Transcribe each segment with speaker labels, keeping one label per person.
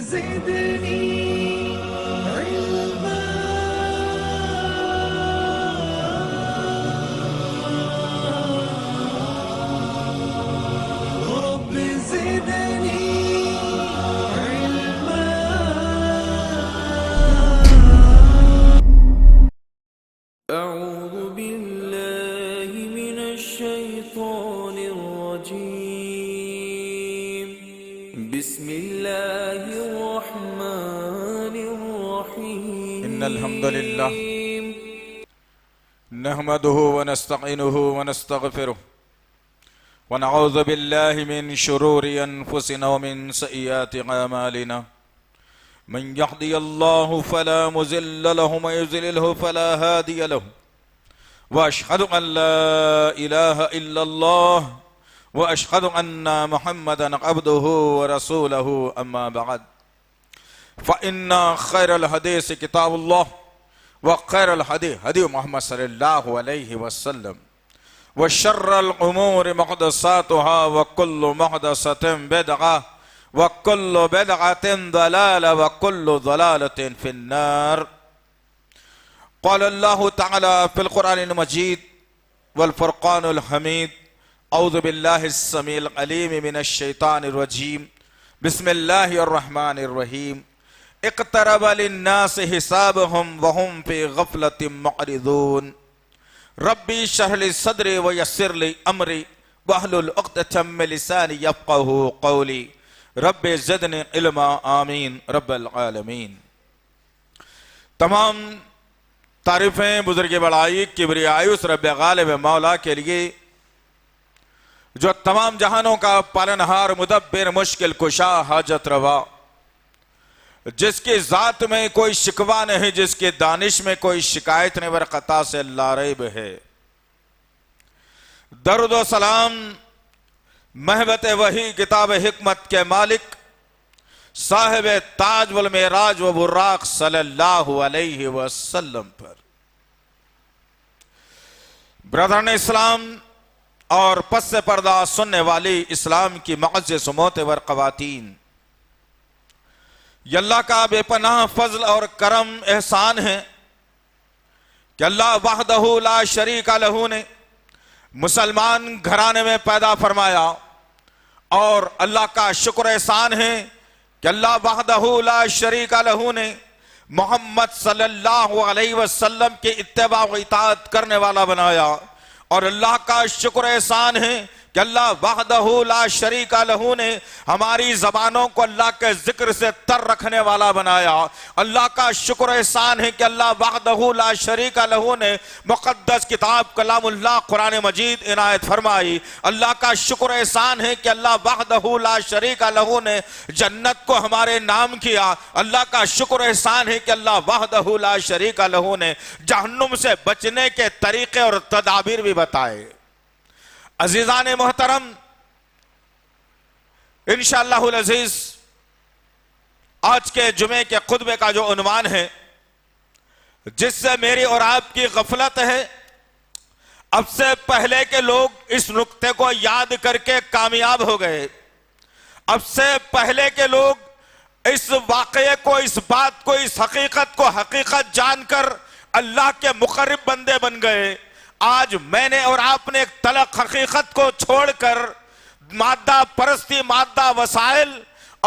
Speaker 1: زدني علما رب زدني علما. أعوذ بالله من الشيطان الرجيم. بسم الله الرحمن الرحيم.
Speaker 2: إن الحمد لله نحمده ونستعينه ونستغفره ونعوذ بالله من شرور أنفسنا ومن سيئات أعمالنا. من يهدي الله فلا مضل له ومن يضلل فلا هادي له. وأشهد أن لا إله إلا الله وأشهد أن محمدا عبده ورسوله. أما بعد فإن خير الحديث كتاب الله وخير الهدي هدي محمد صلى الله عليه وسلم وشر الأمور محدثاتها وكل محدثة بدعة وكل بدعة ضلالة وكل ضلالة في النار. قال الله تعالى في القرآن المجيد والفرقان الحميد: أعوذ بالله السميع العليم من الشيطان الرجيم. بسم الله الرحمن الرحيم. اقترب للناس حسابهم وهم في غفلة معرضون. ربي اشرح لي صدري ويسر لي أمري واحلل عقدة من لساني يفقهوا قولي. رب زدنی علما آمین رب العالمین. تمام تعریفیں بزرگ بڑائی کبریائی اس رب غالب مولا کے لیے جو تمام جہانوں کا پالنہار مدبر مشکل کشا حاجت روا، جس کی ذات میں کوئی شکوہ نہیں، جس کی دانش میں کوئی شکایت نہیں، برقطع سے لا ریب ہے. درود و سلام محبت وحی کتاب حکمت کے مالک صاحب تاج والمعراج و براق صلی اللہ علیہ وسلم پر. برادران اسلام اور پس سے پردہ سننے والی اسلام کی معزز و معتبر خواتین، یہ اللہ کا بے پناہ فضل اور کرم احسان ہے کہ اللہ وحدہ لا شریک لہ نے مسلمان گھرانے میں پیدا فرمایا، اور اللہ کا شکر احسان ہے کہ اللہ وحدہ لا شریک لہ نے محمد صلی اللہ علیہ وسلم کی اتباع و اطاعت کرنے والا بنایا. اور اللہ کا شکر احسان ہے کہ اللہ وحدہ لا شریک لہ نے ہماری زبانوں کو اللہ کے ذکر سے تر رکھنے والا بنایا. اللہ کا شکر احسان ہے کہ اللہ وحدہ لا شریک لہ نے مقدس کتاب کلام اللہ قرآن مجید عنایت فرمائی. اللہ کا شکر احسان ہے کہ اللہ وحدہ لا شریک لہ نے جنت کو ہمارے نام کیا. اللہ کا شکر احسان ہے کہ اللہ وحدہ لا شریک لہ نے جہنم سے بچنے کے طریقے اور تدابیر بھی بتائے. عزیزان محترم، انشاءاللہ العزیز آج کے جمعے کے خطبے کا جو عنوان ہے، جس سے میری اور آپ کی غفلت ہے، اب سے پہلے کے لوگ اس نقطے کو یاد کر کے کامیاب ہو گئے. اب سے پہلے کے لوگ اس واقعے کو، اس بات کو، اس حقیقت کو حقیقت جان کر اللہ کے مقرب بندے بن گئے. آج میں نے اور آپ نے ایک تلخ حقیقت کو چھوڑ کر مادہ پرستی، مادہ وسائل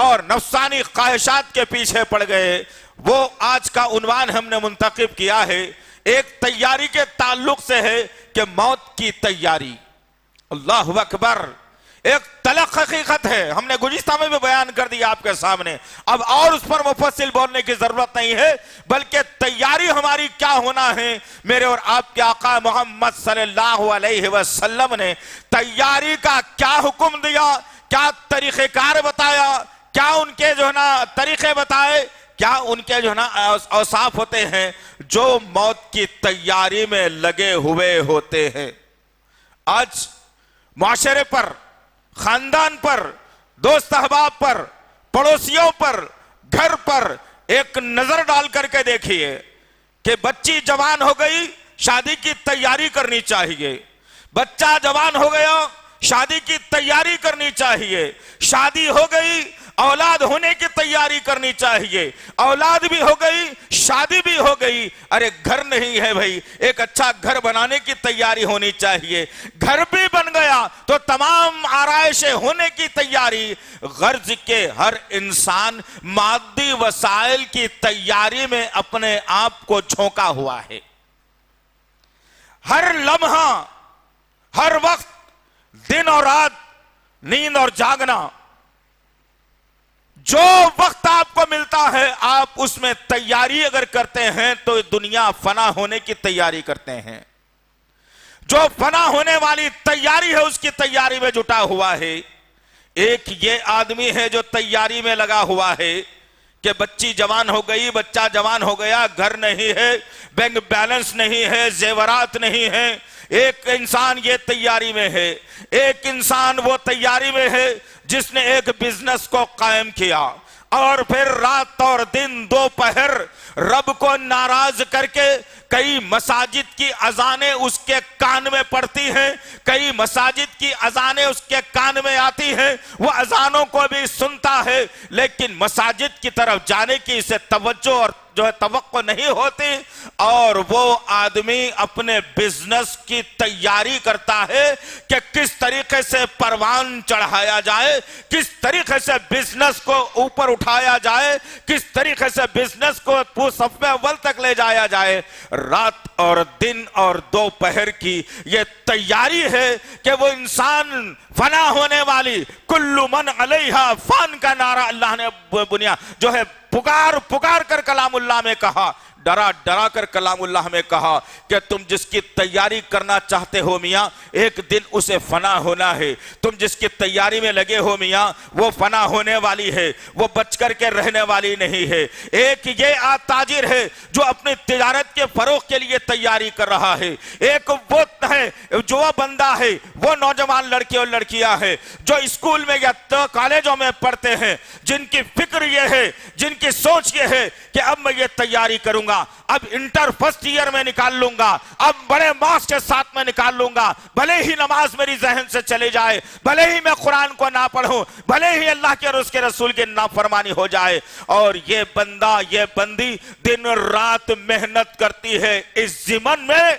Speaker 2: اور نفسانی خواہشات کے پیچھے پڑ گئے. وہ آج کا عنوان ہم نے منتخب کیا ہے، ایک تیاری کے تعلق سے ہے کہ موت کی تیاری. اللہ اکبر، ایک تلخ حقیقت ہے. ہم نے گزشتہ میں بھی بیان کر دیا آپ کے سامنے، اب اور اس پر مفصل بولنے کی ضرورت نہیں ہے، بلکہ تیاری ہماری کیا ہونا ہے. میرے اور آپ کے آقا محمد صلی اللہ علیہ وسلم نے تیاری کا کیا حکم دیا، کیا طریقہ کار بتایا، کیا ان کے طریقے بتائے، کیا ان کے اوصاف ہوتے ہیں جو موت کی تیاری میں لگے ہوئے ہوتے ہیں. آج معاشرے پر، خاندان پر، دوست احباب پر، پڑوسیوں پر، گھر پر ایک نظر ڈال کر کے دیکھیے کہ بچی جوان ہو گئی، شادی کی تیاری کرنی چاہیے. بچہ جوان ہو گیا، شادی کی تیاری کرنی چاہیے. شادی ہو گئی، اولاد ہونے کی تیاری کرنی چاہیے. اولاد بھی ہو گئی، شادی بھی ہو گئی، ارے گھر نہیں ہے بھائی، ایک اچھا گھر بنانے کی تیاری ہونی چاہیے. گھر بھی بن گیا تو تمام آرائشیں ہونے کی تیاری. غرض کے ہر انسان مادی وسائل کی تیاری میں اپنے آپ کو جھونکا ہوا ہے. ہر لمحہ، ہر وقت، دن اور رات، نیند اور جاگنا، جو وقت آپ کو ملتا ہے آپ اس میں تیاری اگر کرتے ہیں تو دنیا فنا ہونے کی تیاری کرتے ہیں. جو فنا ہونے والی تیاری ہے اس کی تیاری میں جٹا ہوا ہے. ایک یہ آدمی ہے جو تیاری میں لگا ہوا ہے کہ بچی جوان ہو گئی، بچہ جوان ہو گیا، گھر نہیں ہے، بینک بیلنس نہیں ہے، زیورات نہیں ہے. ایک انسان یہ تیاری میں ہے. ایک انسان وہ تیاری میں ہے جس نے ایک بزنس کو قائم کیا اور پھر رات اور دن دوپہر رب کو ناراض کر کے کئی مساجد کی اذانیں اس کے کان میں پڑتی ہیں، کئی مساجد کی اذانیں اس کے کان میں آتی ہیں، وہ اذانوں کو بھی سنتا ہے لیکن مساجد کی طرف جانے کی اسے توجہ اور جو ہے توقع نہیں ہوتی. اور وہ آدمی اپنے بزنس کی تیاری کرتا ہے کہ کس طریقے سے پروان چڑھایا جائے، کس طریقے سے بزنس کو اوپر اٹھایا جائے، کس طریقے سے بزنس کو صف اول تک لے جایا جائے. رات اور دن اور دوپہر کی یہ تیاری ہے کہ وہ انسان فنا ہونے والی کل من علیہا فان کا نعرہ اللہ نے بنیا جو ہے پکار کر کلام اللہ میں کہا، ڈرا کر کلام اللہ میں کہا کہ تم جس کی تیاری کرنا چاہتے ہو میاں ایک دن اسے فنا ہونا ہے. تم جس کی تیاری میں لگے ہو میاں وہ فنا ہونے والی ہے، وہ بچ کر کے رہنے والی نہیں ہے. ایک یہ تاجر ہے جو اپنی تجارت کے فروغ کے لیے تیاری کر رہا ہے. ایک وہ ہے جو وہ بندہ ہے، وہ نوجوان لڑکے اور لڑکیاں ہیں جو اسکول میں یا کالجوں میں پڑھتے ہیں، جن کی فکر یہ ہے، جن کی سوچ یہ ہے کہ اب میں یہ تیاری کروں گا، اب انٹر فرسٹ ایئر میں نکال لوں گا، اب بڑے مارکس کے ساتھ میں نکال لوں گا، بھلے ہی نماز میری ذہن سے چلے جائے، بھلے ہی میں قرآن کو نہ پڑھوں، بھلے ہی اللہ کے اور اس کے رسول کی نافرمانی ہو جائے. اور یہ بندہ، یہ بندی دن رات محنت کرتی ہے اس ضمن میں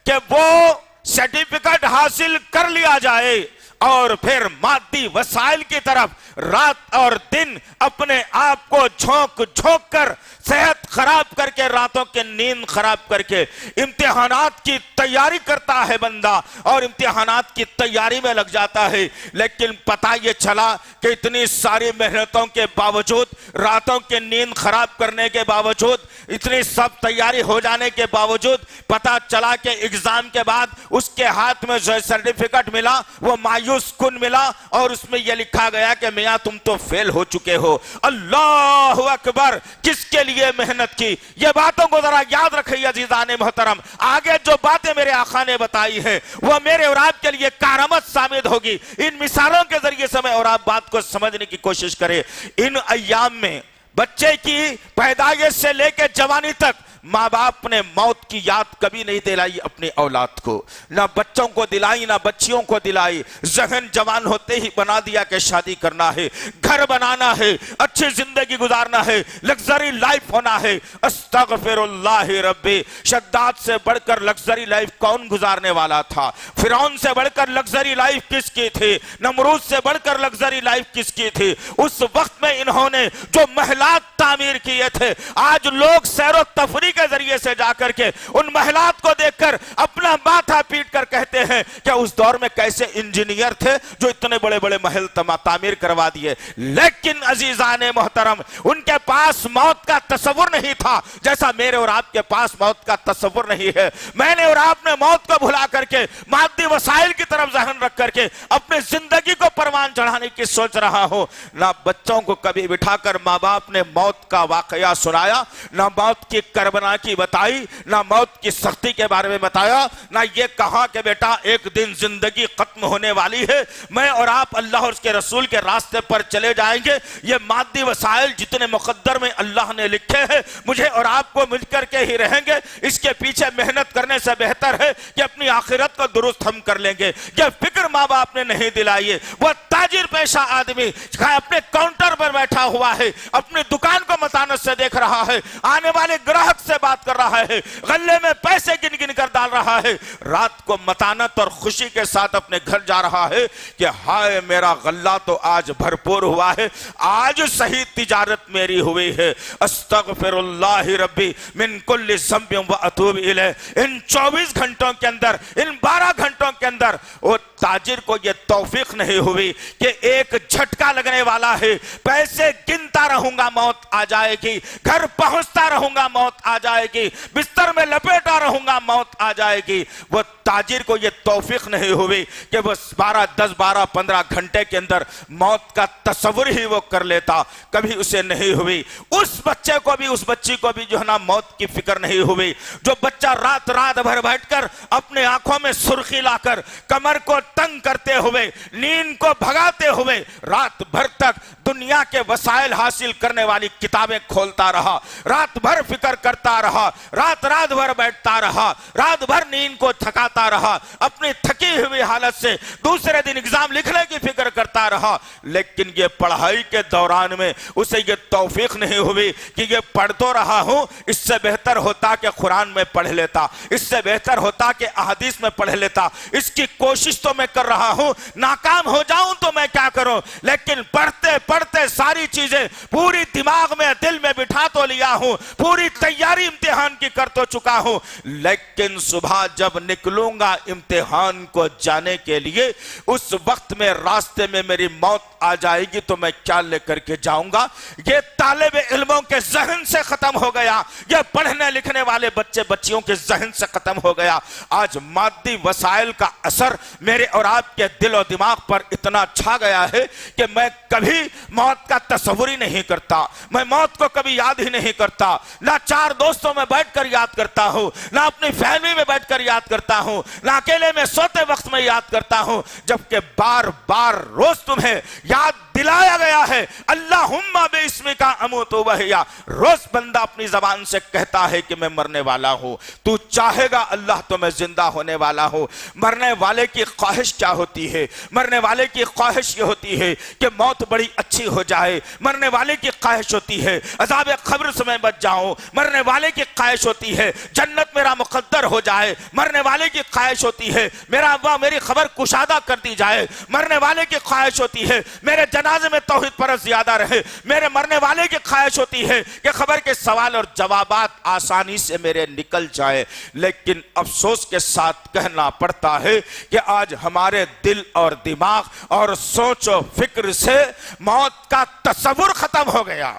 Speaker 2: کہ وہ سرٹیفکیٹ حاصل کر لیا جائے اور پھر مادی وسائل کی طرف رات اور دن اپنے آپ کو جھونک کر صحت خراب کر کے، راتوں کے نیند خراب کر کے امتحانات کی تیاری کرتا ہے بندہ اور امتحانات کی تیاری میں لگ جاتا ہے. لیکن پتہ یہ چلا کہ اتنی ساری محنتوں کے باوجود، راتوں کے نیند خراب کرنے کے باوجود، اتنی سب تیاری ہو جانے کے باوجود پتہ چلا کہ اگزام کے بعد اس کے ہاتھ میں جو سرٹیفکیٹ ملا وہ مایوس کن ملا اور اس میں یہ لکھا گیا کہ میاں تم تو فیل ہو چکے ہو. اللہ اکبر! کس کے لیے محنت کی؟ یہ باتوں کو ذرا یاد رکھیے عزیزان محترم. آگے جو باتیں میرے آقا نے بتائی ہیں وہ میرے اور آپ کے لیے کارآمد ثابت ہوگی. ان مثالوں کے ذریعے سے میں اور آپ بات کو سمجھنے کی کوشش کریں. ان ایام میں بچے کی پیدائش سے لے کے جوانی تک ماں باپ نے موت کی یاد کبھی نہیں دلائی اپنی اولاد کو، نہ بچوں کو دلائی نہ بچیوں کو دلائی. ذہن جوان ہوتے ہی بنا دیا کہ شادی کرنا ہے، گھر بنانا ہے، اچھی زندگی گزارنا ہے، لگزری لائف ہونا ہے. استغفر اللہ ربی! شداد سے بڑھ کر لگزری لائف کون گزارنے والا تھا؟ فرعون سے بڑھ کر لگزری لائف کس کی تھی؟ نمرود سے بڑھ کر لگزری لائف کس کی تھی؟ اس وقت میں انہوں نے جو محلات تعمیر کیے تھے، آج لوگ سیر و تفریح کے ذریعے سے جا کر کے ان محلات کو دیکھ کر اپنا ماتھا پیٹ کر کہتے ہیں کہ اس دور میں کیسے انجینئر تھے جو اتنے بڑے بڑے محل تعمیر کروا دیے. لیکن عزیزان محترم ان کے پاس موت کا تصور نہیں تھا جیسا میرے اور آپ کے پاس موت کا تصور نہیں ہے. میں نے اور آپ نے موت کو بھلا کر کے مادی وسائل کی طرف ذہن رکھ کر کے اپنی زندگی کو پروان چڑھانے کی سوچ رہا ہوں. نہ بچوں کو کبھی بٹھا کر ماں باپ نے موت کا واقعہ سنایا، نہ موت کی کربلا بنا کی بتائی، نہ موت کی سختی کے بارے میں بتایا، نہ یہ کہا کہ بیٹا ایک دن زندگی ختم ہونے والی ہے، میں اور آپ اللہ اور اس کے رسول کے راستے پر چلے جائیں گے، یہ مادی وسائل جتنے مقدر میں اللہ نے لکھے ہیں مجھے اور آپ کو مل کر کے ہی رہیں گے، اس کے پیچھے محنت کرنے سے بہتر ہے کہ اپنی آخرت کو درست ہم کر لیں گے۔ یہ فکر ماں باپ نے نہیں دلائی۔ وہ تاجر پیشہ آدمی اپنے کاؤنٹر پر بیٹھا ہوا ہے، اپنی دکان کو متانت سے دیکھ رہا ہے، آنے والے گراہک سے بات کر رہا ہے، غلے میں پیسے گن گن کر ڈال رہا ہے، رات کو متانت اور خوشی کے ساتھ اپنے گھر جا رہا ہے کہ ہائے میرا غلہ تو آج بھرپور ہوا ہے، آج صحیح تجارت میری ہوئی ہے، استغفر اللہ ربی من کل ذنب و اتوب الیہ۔ ان 24 گھنٹوں کے اندر، ان 12 گھنٹوں کے اندر وہ تاجر کو یہ توفیق نہیں ہوئی کہ ایک جھٹکا لگنے والا ہے، پیسے گنتا رہوں گا موت آ جائے گی، گھر پہنچتا رہوں گا موت آ جائے گی، بستر میں لپیٹا رہوں گا موت آ جائے گی۔ وہ تاجر کو یہ توفیق نہیں ہوئی کہ وہ 10-12-15 گھنٹے کے اندر موت کا تصور ہی وہ کر لیتا، کبھی اسے نہیں ہوئی۔ اس بچے کو بھی، اس بچی کو بھی جو ہے نا موت کی فکر نہیں ہوئی، جو بچہ رات بھر بیٹھ کر اپنے آنکھوں میں سرخی لا کر کمر کو تنگ کرتے ہوئے، نیند کو بھگاتے ہوئے رات بھر تک دنیا کے وسائل حاصل کرنے والی کتابیں کھولتا رہا، رات بھر فکر کرتا رہا، رات بھر بیٹھتا رہا، رات بھر نیند کو تھکاتا رہا، اپنی تھکی ہوئی حالت سے دوسرے دن ایگزام لکھنے کی فکر کرتا رہا، لیکن یہ پڑھائی کے دوران میں اسے یہ توفیق نہیں ہوئی کہ یہ پڑھ تو رہا ہوں، اس سے بہتر ہوتا کہ قرآن میں پڑھ لیتا، اس سے بہتر ہوتا کہ احادیث میں پڑھ لیتا، اس کی کوشش تو میں کر رہا ہوں، ناکام ہو جاؤں تو میں کیا کروں، لیکن پڑھتے پڑھتے ساری چیزیں پوری دماغ میں دل میں بٹھا تو لیا ہوں، پوری تیاری امتحان کی کر تو چکا ہوں، لیکن صبح جب نکلوں گا امتحان کو جانے کے لیے، اس وقت میں راستے میں میری موت آ جائے گی تو میں کیا لے کر کے جاؤں گا۔ یہ طالب علموں کے ذہن سے ختم ہو گیا، یہ پڑھنے لکھنے والے بچے بچیوں کے ذہن سے ختم ہو گیا۔ آج مادی وسائل کا اثر میرے اور آپ کے دل و دماغ پر اتنا چھا گیا ہے کہ میں کبھی موت کا تصور ہی نہیں کرتا، میں موت کو کبھی یاد ہی نہیں کرتا، نہ 4 دوستوں میں بیٹھ کر یاد کرتا ہوں، نہ اپنی فیملی میں بیٹھ کر یاد کرتا ہوں، نہ اکیلے میں سوتے وقت میں یاد کرتا ہوں، جبکہ بار بار روز تمہیں یاد دلایا گیا ہے اللہم باسمک اموت وحیا۔ روز بندہ اپنی زبان سے کہتا ہے کہ میں مرنے والا ہوں، تو چاہے گا اللہ تو میں زندہ ہونے والا ہوں۔ مرنے والے کی خواہش کیا ہوتی ہے؟ مرنے والے کی خواہش یہ ہوتی ہے کہ موت بڑی اچھی ہو جائے، مرنے والے کی خواہش ہوتی ہے عذاب قبر سے میں بچ جاؤں، مرنے والے کی خواہش ہوتی ہے جنت میرا مقدر ہو جائے، مرنے والے کی خواہش ہوتی ہے میری خبر کشادہ کر دی جائے، مرنے والے کی خواہش ہوتی ہے میرے جنازے میں توحید پرست زیادہ رہے، میرے مرنے والے کی خواہش ہوتی ہے کہ خبر کے سوال اور جوابات آسانی سے میرے نکل جائے۔ لیکن افسوس کے ساتھ کہنا پڑتا ہے کہ آج ہمارے دل اور دماغ اور سوچ و فکر سے موت کا تصور ختم ہو گیا۔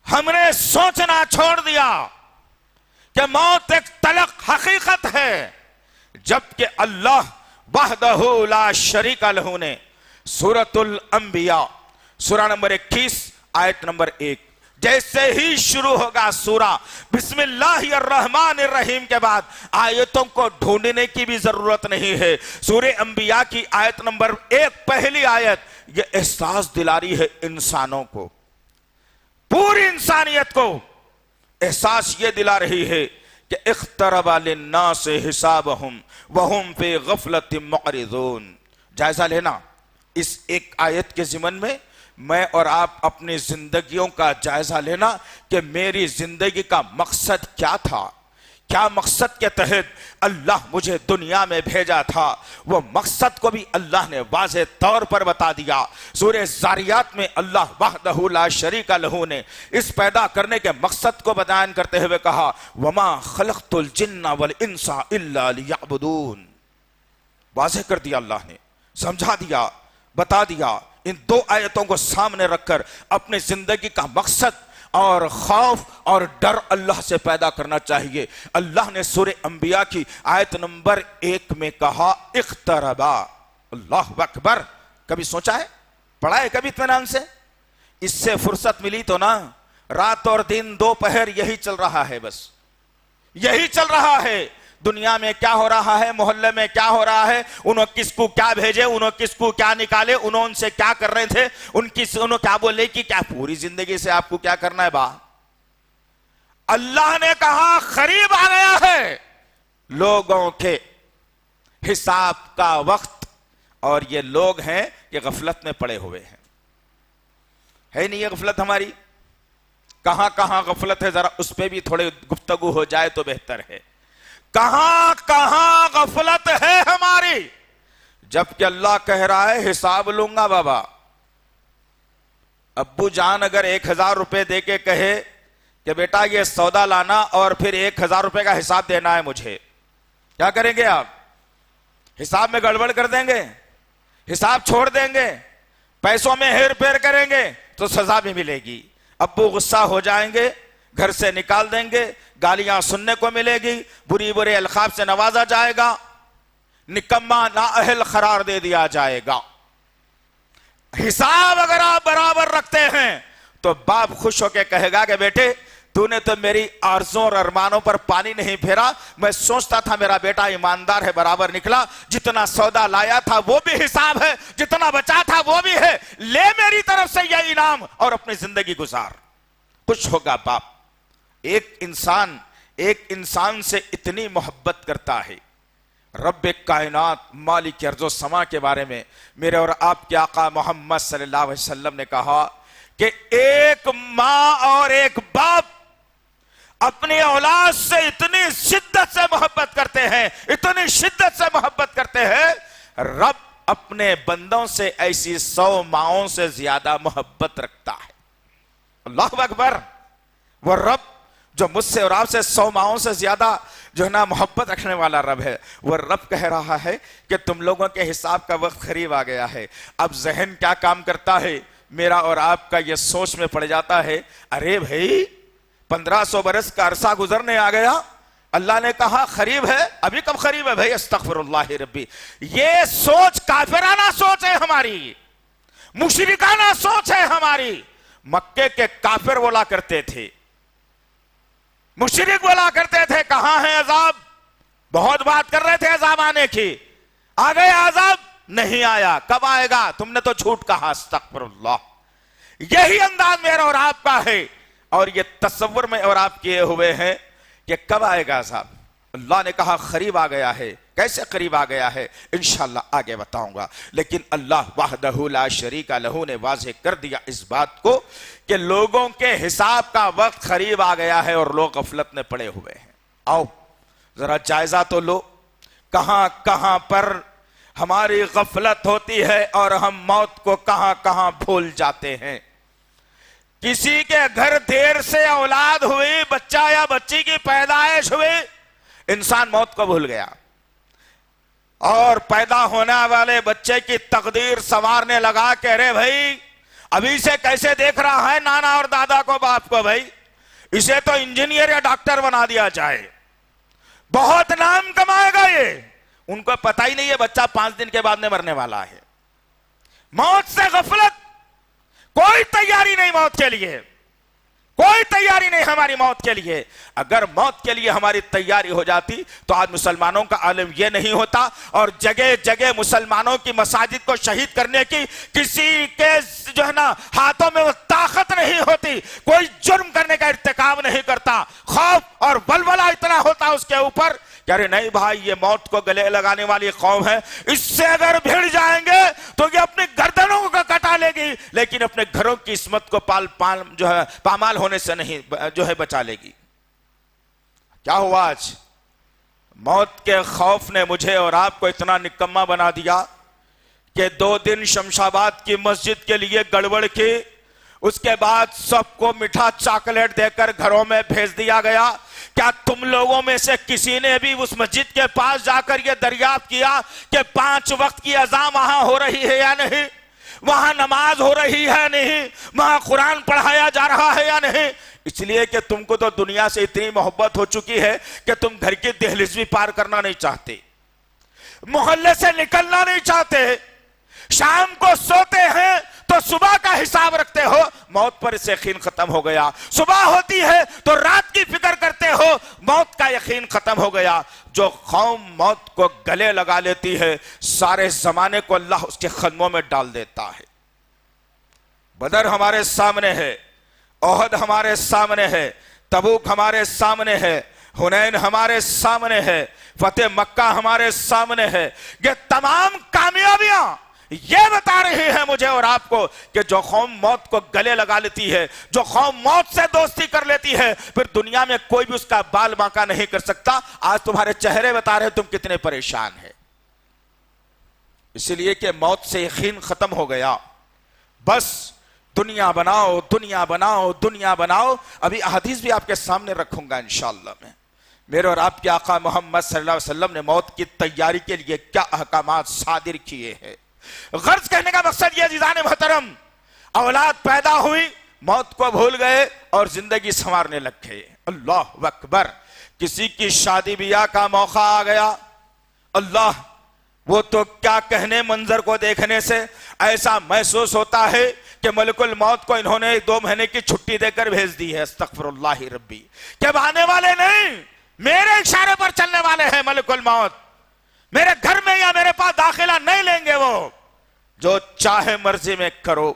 Speaker 2: ہم نے سوچنا چھوڑ دیا کہ موت ایک تلخ حقیقت ہے، جبکہ اللہ وحدہ لا شریک لہ نے سورۃ الانبیاء سورہ نمبر 21 آیت نمبر 1 جیسے ہی شروع ہوگا سورہ بسم اللہ الرحمن الرحیم کے بعد آیتوں کو ڈھونڈنے کی بھی ضرورت نہیں ہے۔ سورہ انبیاء کی آیت نمبر 1 پہلی آیت یہ احساس دلا رہی ہے انسانوں کو، پوری انسانیت کو احساس یہ دلا رہی ہے کہ اقترب للناس حسابہم وہم فی غفلۃ معرضون۔ جائزہ لینا اس ایک آیت کے ضمن میں اور آپ اپنی زندگیوں کا جائزہ لینا کہ میری زندگی کا مقصد کیا تھا، کیا مقصد کے تحت اللہ مجھے دنیا میں بھیجا تھا، وہ مقصد کو بھی اللہ نے واضح طور پر بتا دیا۔ سورہ زاریات میں اللہ وحدہ لا شریک لہ نے اس پیدا کرنے کے مقصد کو بیان کرتے ہوئے کہا وما خلقت الجن والانس الا لیعبدون۔ واضح کر دیا اللہ نے، سمجھا دیا، بتا دیا۔ ان 2 آیتوں کو سامنے رکھ کر اپنی زندگی کا مقصد اور خوف اور ڈر اللہ سے پیدا کرنا چاہیے۔ اللہ نے سورہ انبیاء کی آیت نمبر 1 میں کہا اقتربا۔ اللہ اکبر، کبھی سوچا ہے، پڑھا ہے کبھی اطمینان سے؟ اس سے فرصت ملی تو نا رات اور دن دوپہر یہی چل رہا ہے، بس یہی چل رہا ہے۔ دنیا میں کیا ہو رہا ہے، محلے میں کیا ہو رہا ہے، انہوں کس کو کیا بھیجے، انہوں کس کو کیا نکالے، انہوں ان سے کیا کر رہے تھے، انہوں کیا بولے کہ کیا پوری زندگی سے آپ کو کیا کرنا ہے با۔ اللہ نے کہا قریب آ گیا ہے لوگوں کے حساب کا وقت، اور یہ لوگ ہیں کہ غفلت میں پڑے ہوئے ہیں۔ ہے نہیں یہ غفلت ہماری؟ کہاں کہاں غفلت ہے، ذرا اس پہ بھی تھوڑے گفتگو ہو جائے تو بہتر ہے۔ کہاں کہاں غفلت ہے ہماری، جبکہ اللہ کہہ رہا ہے حساب لوں گا بابا۔ ابو جان اگر 1000 روپے دے کے کہے کہ بیٹا یہ سودا لانا اور پھر 1000 روپے کا حساب دینا ہے مجھے، کیا کریں گے آپ؟ حساب میں گڑبڑ کر دیں گے، حساب چھوڑ دیں گے، پیسوں میں ہیر پھیر کریں گے تو سزا بھی ملے گی۔ ابو غصہ ہو جائیں گے، گھر سے نکال دیں گے، گالیاں سننے کو ملے گی، بری برے القاب سے نوازا جائے گا، نکما نااہل قرار دے دیا جائے گا۔ حساب اگر آپ برابر رکھتے ہیں تو باپ خوش ہو کے کہے گا کہ بیٹے تو نے تو میری آرزوں اور ارمانوں پر پانی نہیں پھیرا، میں سوچتا تھا میرا بیٹا ایماندار ہے، برابر نکلا، جتنا سودا لایا تھا وہ بھی حساب ہے، جتنا بچا تھا وہ بھی ہے، لے میری طرف سے یہ انعام اور اپنی زندگی گزار۔ خوش ہوگا باپ۔ ایک انسان سے اتنی محبت کرتا ہے۔ رب کائنات مالک ارض و سما کے بارے میں میرے اور آپ کے آقا محمد صلی اللہ علیہ وسلم نے کہا کہ ایک ماں اور ایک باپ اپنی اولاد سے اتنی شدت سے محبت کرتے ہیں، اتنی شدت سے محبت کرتے ہیں، رب اپنے بندوں سے ایسی 100 ماؤں سے زیادہ محبت رکھتا ہے۔ اللہ اکبر۔ وہ رب جو مجھ سے اور آپ سے 100 ماؤں سے زیادہ جو ہے نا محبت رکھنے والا رب ہے، وہ رب کہہ رہا ہے کہ تم لوگوں کے حساب کا وقت قریب آ گیا ہے۔ اب ذہن کیا کام کرتا ہے، میرا اور آپ کا یہ سوچ میں پڑ جاتا ہے، ارے بھائی 1500 برس کا عرصہ گزرنے آ گیا، اللہ نے کہا قریب ہے، ابھی کب قریب ہے بھائی، استغفر اللہ ربی۔ یہ سوچ کافرانہ سوچ ہے ہماری، مشرکانہ سوچ ہے ہماری۔ مکے کے کافر بولا کرتے تھے، مشرک بولا کرتے تھے کہاں ہے عذاب، بہت بات کر رہے تھے عذاب آنے کی، آ گئے عذاب، نہیں آیا، کب آئے گا، تم نے تو جھوٹ کہا، استغفر اللہ۔ یہی انداز میرا اور آپ کا ہے، اور یہ تصور میں اور آپ کیے ہوئے ہیں کہ کب آئے گا عذاب۔ اللہ نے کہا قریب آ گیا ہے۔ کیسے قریب آ گیا ہے انشاءاللہ آگے بتاؤں گا، لیکن اللہ وحدہ لا شریک لہ نے واضح کر دیا اس بات کو کہ لوگوں کے حساب کا وقت قریب آ گیا ہے اور لوگ غفلت میں پڑے ہوئے ہیں۔ آؤ ذرا جائزہ تو لو، کہاں کہاں پر ہماری غفلت ہوتی ہے اور ہم موت کو کہاں کہاں بھول جاتے ہیں۔ کسی کے گھر دیر سے اولاد ہوئی، بچہ یا بچی کی پیدائش ہوئی، انسان موت کو بھول گیا اور پیدا ہونے والے بچے کی تقدیر سنوارنے لگا کہ ارے بھائی ابھی سے کیسے دیکھ رہا ہے نانا اور دادا کو، باپ کو، بھائی اسے تو انجینئر یا ڈاکٹر بنا دیا جائے، بہت نام کمائے گا یہ۔ ان کو پتہ ہی نہیں ہے بچہ 5 دن کے بعد میں مرنے والا ہے۔ موت سے غفلت، کوئی تیاری نہیں موت کے لیے، کوئی تیاری نہیں ہماری موت کے لیے۔ اگر موت کے لیے ہماری تیاری ہو جاتی تو آج مسلمانوں کا عالم یہ نہیں ہوتا، اور جگہ جگہ مسلمانوں کی مساجد کو شہید کرنے کی کسی کے جو ہے نا ہاتھوں میں وہ طاقت نہیں ہوتی، کوئی جرم کرنے کا ارتکاب نہیں کرتا، خوف اور ولولہ اتنا ہوتا اس کے اوپر کہ ارے نہیں بھائی یہ موت کو گلے لگانے والی قوم ہے، اس سے اگر بھیڑ جائیں گے تو یہ اپنی گردنوں کو کٹا لے گی، لیکن اپنے گھروں کی عصمت کو پامال ہونے سے نہیں جو ہے بچا لے گی۔ کیا ہوا آج؟ موت کے خوف نے مجھے اور آپ کو اتنا نکما بنا دیا کہ 2 دن شمشاباد کی مسجد کے لیے گڑبڑ کی، اس کے بعد سب کو میٹھا چاکلیٹ دے کر گھروں میں بھیج دیا گیا۔ کیا تم لوگوں میں سے کسی نے بھی اس مسجد کے پاس جا کر یہ دریافت کیا کہ 5 وقت کی اذان وہاں ہو رہی ہے یا نہیں، وہاں نماز ہو رہی ہے نہیں، وہاں قرآن پڑھایا جا رہا ہے یا نہیں؟ اس لیے کہ تم کو تو دنیا سے اتنی محبت ہو چکی ہے کہ تم گھر کی دہلیز بھی پار کرنا نہیں چاہتے، محلے سے نکلنا نہیں چاہتے، شام کو سوتے ہیں تو صبح کا حساب رکھتے ہو، موت پر سے یقین ختم ہو گیا۔ صبح ہوتی ہے تو رات کی فکر کرتے ہو، موت کا یقین ختم ہو گیا۔ جو قوم موت کو گلے لگا لیتی ہے، سارے زمانے کو اللہ اس کے قدموں میں ڈال دیتا ہے۔ بدر ہمارے سامنے ہے، احد ہمارے سامنے ہے، تبوک ہمارے سامنے ہے، حنین ہمارے سامنے ہے، فتح مکہ ہمارے سامنے ہے۔ یہ تمام کامیابیاں یہ بتا رہی ہیں مجھے اور آپ کو کہ جو قوم موت کو گلے لگا لیتی ہے، جو قوم موت سے دوستی کر لیتی ہے، پھر دنیا میں کوئی بھی اس کا بال باکا نہیں کر سکتا۔ آج تمہارے چہرے بتا رہے تم کتنے پریشان ہیں، اس لیے کہ موت سے یقین ختم ہو گیا۔ بس دنیا بناؤ، دنیا بناؤ، دنیا بناؤ۔ ابھی احادیث بھی آپ کے سامنے رکھوں گا انشاءاللہ میں۔ میرے اور آپ کے آقا محمد صلی اللہ علیہ وسلم نے موت کی تیاری کے لیے کیا احکامات صادر کیے ہیں۔ غرض کہنے کا مقصد یہ عزیزان محترم، اولاد پیدا ہوئی، موت کو بھول گئے اور زندگی سنوارنے لگ گئے۔ اللہ اکبر، کسی کی شادی بیاہ کا موقع آ گیا، اللہ وہ تو کیا کہنے، منظر کو دیکھنے سے ایسا محسوس ہوتا ہے کہ ملک الموت کو انہوں نے 2 مہینے کی چھٹی دے کر بھیج دی ہے۔ استغفر اللہ ربی، کہ اب آنے والے نہیں، میرے اشارے پر چلنے والے ہیں ملک الموت، میرے گھر میں یا میرے پاس داخلہ نہیں لیں گے وہ۔ جو چاہے مرضی میں کرو،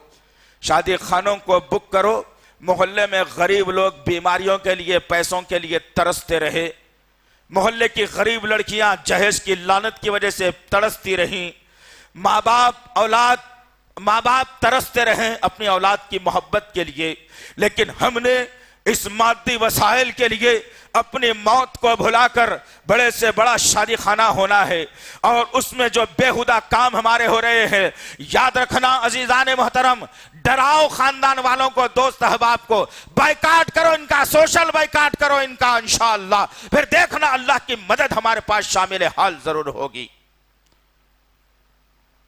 Speaker 2: شادی خانوں کو بک کرو۔ محلے میں غریب لوگ بیماریوں کے لیے، پیسوں کے لیے ترستے رہے، محلے کی غریب لڑکیاں جہیز کی لعنت کی وجہ سے ترستی رہیں، ماں باپ ترستے رہیں اپنی اولاد کی محبت کے لیے، لیکن ہم نے اس مادی وسائل کے لیے اپنی موت کو بھلا کر بڑے سے بڑا شادی خانہ ہونا ہے، اور اس میں جو بےہودہ کام ہمارے ہو رہے ہیں، یاد رکھنا عزیزان محترم، ڈراؤ خاندان والوں کو، دوست احباب کو، بائیکاٹ کرو ان کا، سوشل بائیکاٹ کرو ان کا انشاءاللہ، پھر دیکھنا اللہ کی مدد ہمارے پاس شامل حال ضرور ہوگی۔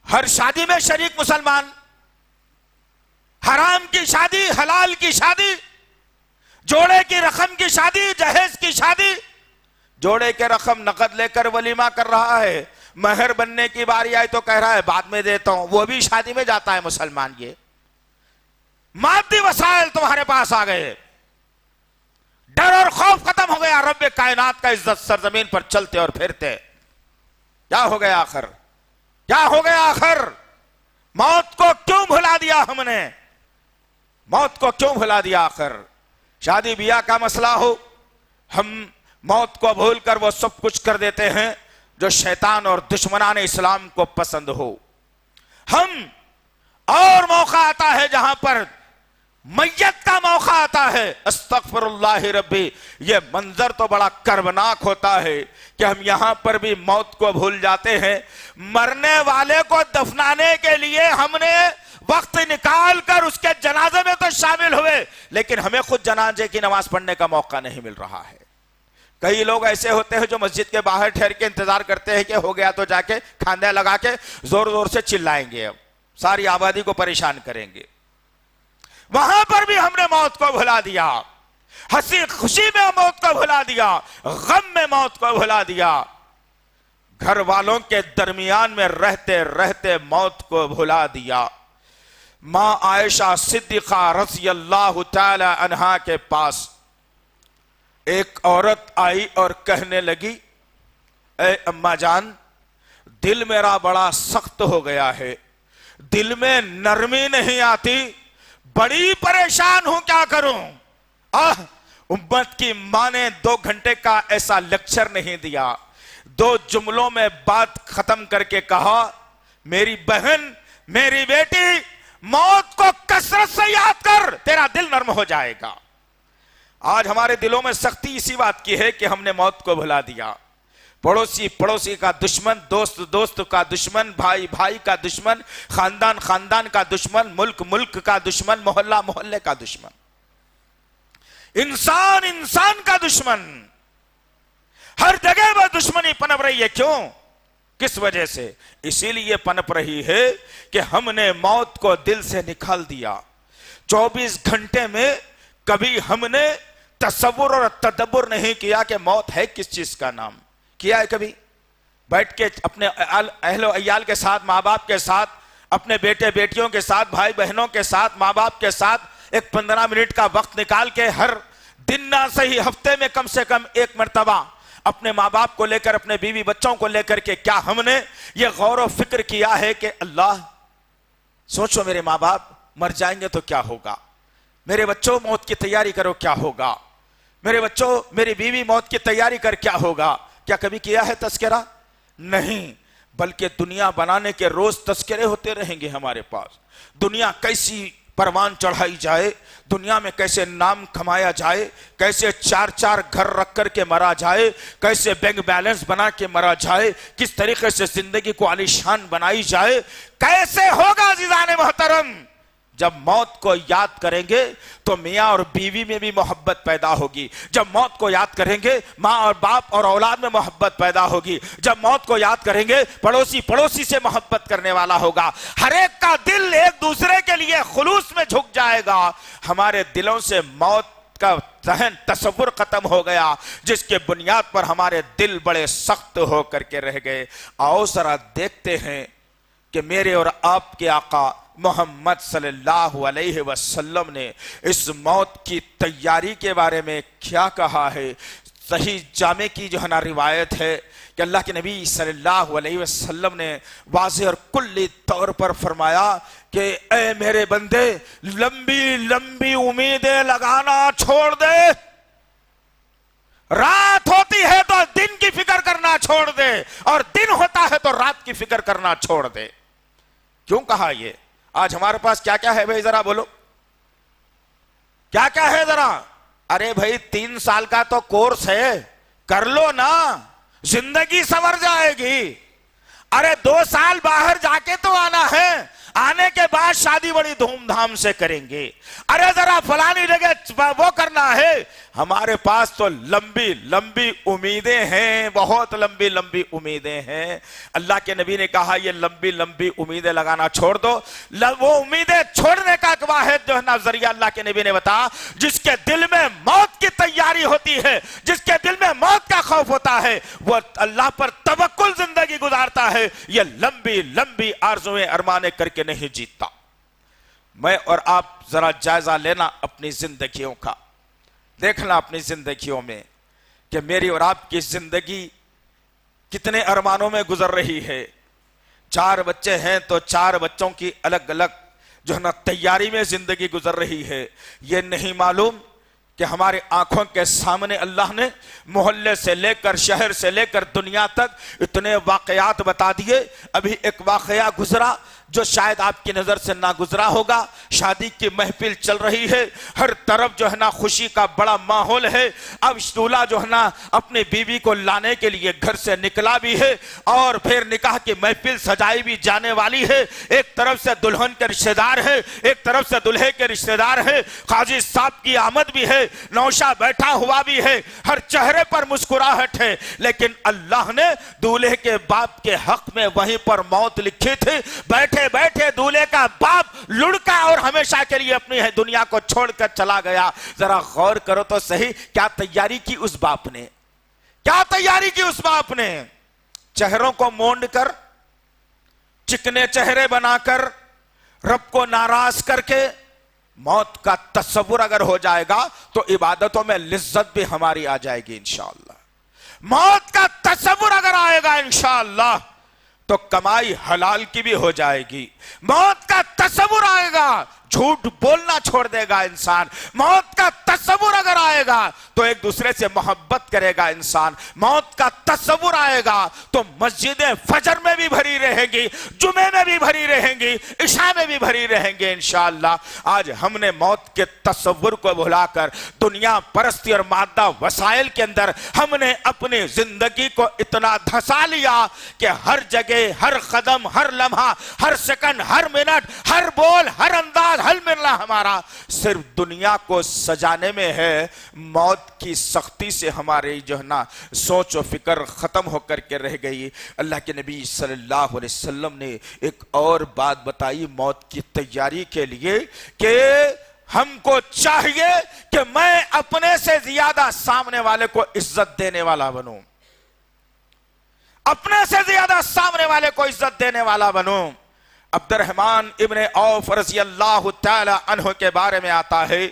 Speaker 2: ہر شادی میں شریک مسلمان، حرام کی شادی، حلال کی شادی، جوڑے کی رقم کی شادی، جہیز کی شادی، جوڑے کے رقم نقد لے کر ولیمہ کر رہا ہے، مہر بننے کی باری آئی تو کہہ رہا ہے بعد میں دیتا ہوں، وہ بھی شادی میں جاتا ہے مسلمان۔ یہ مادی وسائل تمہارے پاس آ گئے، ڈر اور خوف ختم ہو گیا، رب کائنات کا عزت سرزمین پر چلتے اور پھرتے۔ کیا ہو گیا آخر؟ کیا ہو گیا آخر؟ موت کو کیوں بھلا دیا ہم نے؟ موت کو کیوں بھلا دیا آخر؟ شادی بیاہ کا مسئلہ ہو، ہم موت کو بھول کر وہ سب کچھ کر دیتے ہیں جو شیطان اور دشمنان اسلام کو پسند ہو۔ ہم اور موقع آتا ہے جہاں پر میت کا موقع آتا ہے، استغفر اللہ ربی، یہ منظر تو بڑا کربناک ہوتا ہے کہ ہم یہاں پر بھی موت کو بھول جاتے ہیں۔ مرنے والے کو دفنانے کے لیے ہم نے وقت نکال کر اس کے جنازے میں تو شامل ہوئے، لیکن ہمیں خود جنازے کی نماز پڑھنے کا موقع نہیں مل رہا ہے۔ کئی لوگ ایسے ہوتے ہیں جو مسجد کے باہر ٹھہر کے انتظار کرتے ہیں کہ ہو گیا تو جا کے کھاندے لگا کے زور زور سے چلائیں گے، اب ساری آبادی کو پریشان کریں گے۔ وہاں پر بھی ہم نے موت کو بھلا دیا، ہنسی خوشی میں موت کو بھلا دیا، غم میں موت کو بھلا دیا، گھر والوں کے درمیان میں رہتے رہتے موت کو بھلا دیا۔ ماں عائشہ صدیقہ رضی اللہ تعالی عنہا کے پاس ایک عورت آئی اور کہنے لگی، اے اماں جان، دل میرا بڑا سخت ہو گیا ہے، دل میں نرمی نہیں آتی، بڑی پریشان ہوں، کیا کروں؟ امت کی ماں نے 2 گھنٹے کا ایسا لیکچر نہیں دیا، 2 جملوں میں بات ختم کر کے کہا، میری بہن، میری بیٹی، موت کو کثرت سے یاد کر، تیرا دل نرم ہو جائے گا۔ آج ہمارے دلوں میں سختی اسی بات کی ہے کہ ہم نے موت کو بھلا دیا۔ پڑوسی پڑوسی کا دشمن، دوست دوست کا دشمن، بھائی بھائی کا دشمن، خاندان خاندان کا دشمن، ملک ملک کا دشمن، محلہ محلے کا دشمن، انسان انسان کا دشمن، ہر جگہ وہ دشمنی پنپ رہی ہے۔ کیوں؟ کس وجہ سے؟ اسی لیے پنپ رہی ہے کہ ہم نے موت کو دل سے نکال دیا۔ 24 گھنٹے میں کبھی ہم نے تصور اور تدبر نہیں کیا کہ موت ہے کس چیز کا نام۔ کیا ہے کبھی بیٹھ کے اپنے اہل و عیال کے ساتھ، ماں باپ کے ساتھ، اپنے بیٹے بیٹیوں کے ساتھ، بھائی بہنوں کے ساتھ، ماں باپ کے ساتھ ایک 15 منٹ کا وقت نکال کے ہر دن نہ صحیح ہفتے میں کم سے کم ایک مرتبہ اپنے ماں باپ کو لے کر، اپنے بیوی بچوں کو لے کر کے کیا ہم نے یہ غور و فکر کیا ہے کہ اللہ سوچو میرے ماں باپ مر جائیں گے تو کیا ہوگا، میرے بچوں موت کی تیاری کرو کیا ہوگا، میرے بچوں میری بیوی موت کی تیاری کر کیا ہوگا؟ کیا کبھی کیا ہے تذکرہ؟ نہیں، بلکہ دنیا بنانے کے روز تذکرے ہوتے رہیں گے ہمارے پاس، دنیا کیسی پروان چڑھائی جائے، دنیا میں کیسے نام کمایا جائے، کیسے 4 گھر رکھ کر کے مرا جائے، کیسے بینک بیلنس بنا کے مرا جائے، کس طریقے سے زندگی کو عالیشان بنائی جائے، کیسے ہوگا عزیزان محترم؟ جب موت کو یاد کریں گے تو میاں اور بیوی میں بھی محبت پیدا ہوگی، جب موت کو یاد کریں گے ماں اور باپ اور اولاد میں محبت پیدا ہوگی، جب موت کو یاد کریں گے پڑوسی سے محبت کرنے والا ہوگا، ہر ایک کا دل ایک دوسرے کے لیے خلوص میں جھک جائے گا۔ ہمارے دلوں سے موت کا ذہن تصور ختم ہو گیا جس کے بنیاد پر ہمارے دل بڑے سخت ہو کر کے رہ گئے۔ آؤ ذرا دیکھتے ہیں کہ میرے اور آپ کے آقا محمد صلی اللہ علیہ وسلم نے اس موت کی تیاری کے بارے میں کیا کہا ہے۔ صحیح جامع کی جو ہے نا روایت ہے کہ اللہ کے نبی صلی اللہ علیہ وسلم نے واضح اور کلی طور پر فرمایا کہ اے میرے بندے لمبی لمبی امیدیں لگانا چھوڑ دے، رات ہوتی ہے تو دن کی فکر کرنا چھوڑ دے، اور دن ہوتا ہے تو رات کی فکر کرنا چھوڑ دے۔ کیوں کہا یہ؟ آج ہمارے پاس کیا کیا ہے بھائی ذرا بولو، کیا کیا ہے ذرا؟ ارے بھائی 3 سال کا تو کورس ہے، کر لو نا، زندگی سنور جائے گی۔ ارے 2 سال باہر جا کے تو آنا ہے، آنے کے بعد شادی بڑی دھوم دھام سے کریں گے۔ ارے ذرا فلانی جگہ وہ کرنا ہے۔ ہمارے پاس تو لمبی لمبی امیدیں ہیں، بہت لمبی لمبی امیدیں ہیں۔ اللہ کے نبی نے کہا یہ لمبی لمبی امیدیں لگانا چھوڑ دو۔ وہ امیدیں چھوڑنے کا ایک واحد جو ہے نا ذریعہ اللہ کے نبی نے بتایا، جس کے دل میں موت کی تیاری ہوتی ہے، جس کے دل میں موت کا خوف ہوتا ہے، وہ اللہ پر توکل زندگی گزارتا ہے، یہ لمبی لمبی آرزویں ارمانے کر کے نہیں جیتتا۔ میں اور آپ ذرا جائزہ لینا اپنی زندگیوں کا، دیکھنا اپنی زندگیوں میں کہ میری اور آپ کی زندگی کتنے ارمانوں میں گزر رہی ہے۔ 4 بچے ہیں تو 4 بچوں کی الگ الگ جو ہے نا تیاری میں زندگی گزر رہی ہے۔ یہ نہیں معلوم کہ ہمارے آنکھوں کے سامنے اللہ نے محلے سے لے کر شہر سے لے کر دنیا تک اتنے واقعات بتا دیے۔ ابھی ایک واقعہ گزرا جو شاید آپ کی نظر سے نہ گزرا ہوگا۔ شادی کی محفل چل رہی ہے، ہر طرف جو ہے نا خوشی کا بڑا ماحول ہے۔ اب دولہا جو ہے نا اپنی بیوی کو لانے کے لیے گھر سے نکلا بھی ہے، اور پھر نکاح کی محفل سجائی بھی جانے والی ہے۔ ایک طرف سے دلہن کے رشتہ دار ہے، ایک طرف سے دلہے کے رشتہ دار ہے، قاضی صاحب کی آمد بھی ہے، نوشہ بیٹھا ہوا بھی ہے، ہر چہرے پر مسکراہٹ ہے۔ لیکن اللہ نے دولہے کے باپ کے حق میں وہیں پر موت لکھی تھی۔ بیٹھے بیٹھے دولہے کا باپ لڑکا اور ہمیشہ کے لیے اپنی دنیا کو چھوڑ کر چلا گیا۔ ذرا غور کرو تو صحیح، کیا تیاری کی اس باپ نے، کیا تیاری کی اس باپ نے؟ چہروں کو مونڈ کر، چکنے چہرے بنا کر، رب کو ناراض کر کے موت کا تصور اگر ہو جائے گا تو عبادتوں میں لذت بھی ہماری آ جائے گی انشاءاللہ۔ موت کا تصور اگر آئے گا انشاءاللہ تو کمائی حلال کی بھی ہو جائے گی۔ موت کا تصور آئے گا جھوٹ بولنا چھوڑ دے گا انسان۔ موت کا تصور اگر آئے گا تو ایک دوسرے سے محبت کرے گا انسان۔ موت کا تصور آئے گا تو مسجدیں فجر میں بھی بھری رہیں گی، جمعے میں بھی بھری رہیں گی، عشاء میں بھی بھری رہیں گے انشاءاللہ۔ آج ہم نے موت کے تصور کو بھلا کر دنیا پرستی اور مادہ وسائل کے اندر ہم نے اپنی زندگی کو اتنا دھسا لیا کہ ہر جگہ، ہر قدم، ہر لمحہ، ہر سیکنڈ، ہر منٹ، ہر بول، ہر انداز، ہر ملنا ہمارا صرف دنیا کو سجانے میں ہے۔ موت کی سختی سے ہمارے جو ہے نا سوچ و فکر ختم ہو کر کے رہ گئی۔ اللہ کے نبی صلی اللہ علیہ وسلم نے ایک اور بات بتائی موت کی تیاری کے لیے کہ ہم کو چاہیے کہ میں اپنے سے زیادہ سامنے والے کو عزت دینے والا بنوں، اپنے سے زیادہ سامنے والے کو عزت دینے والا بنوں۔ عبد الرحمن ابن عوف رضی اللہ تعالی عنہ کے بارے میں آتا ہے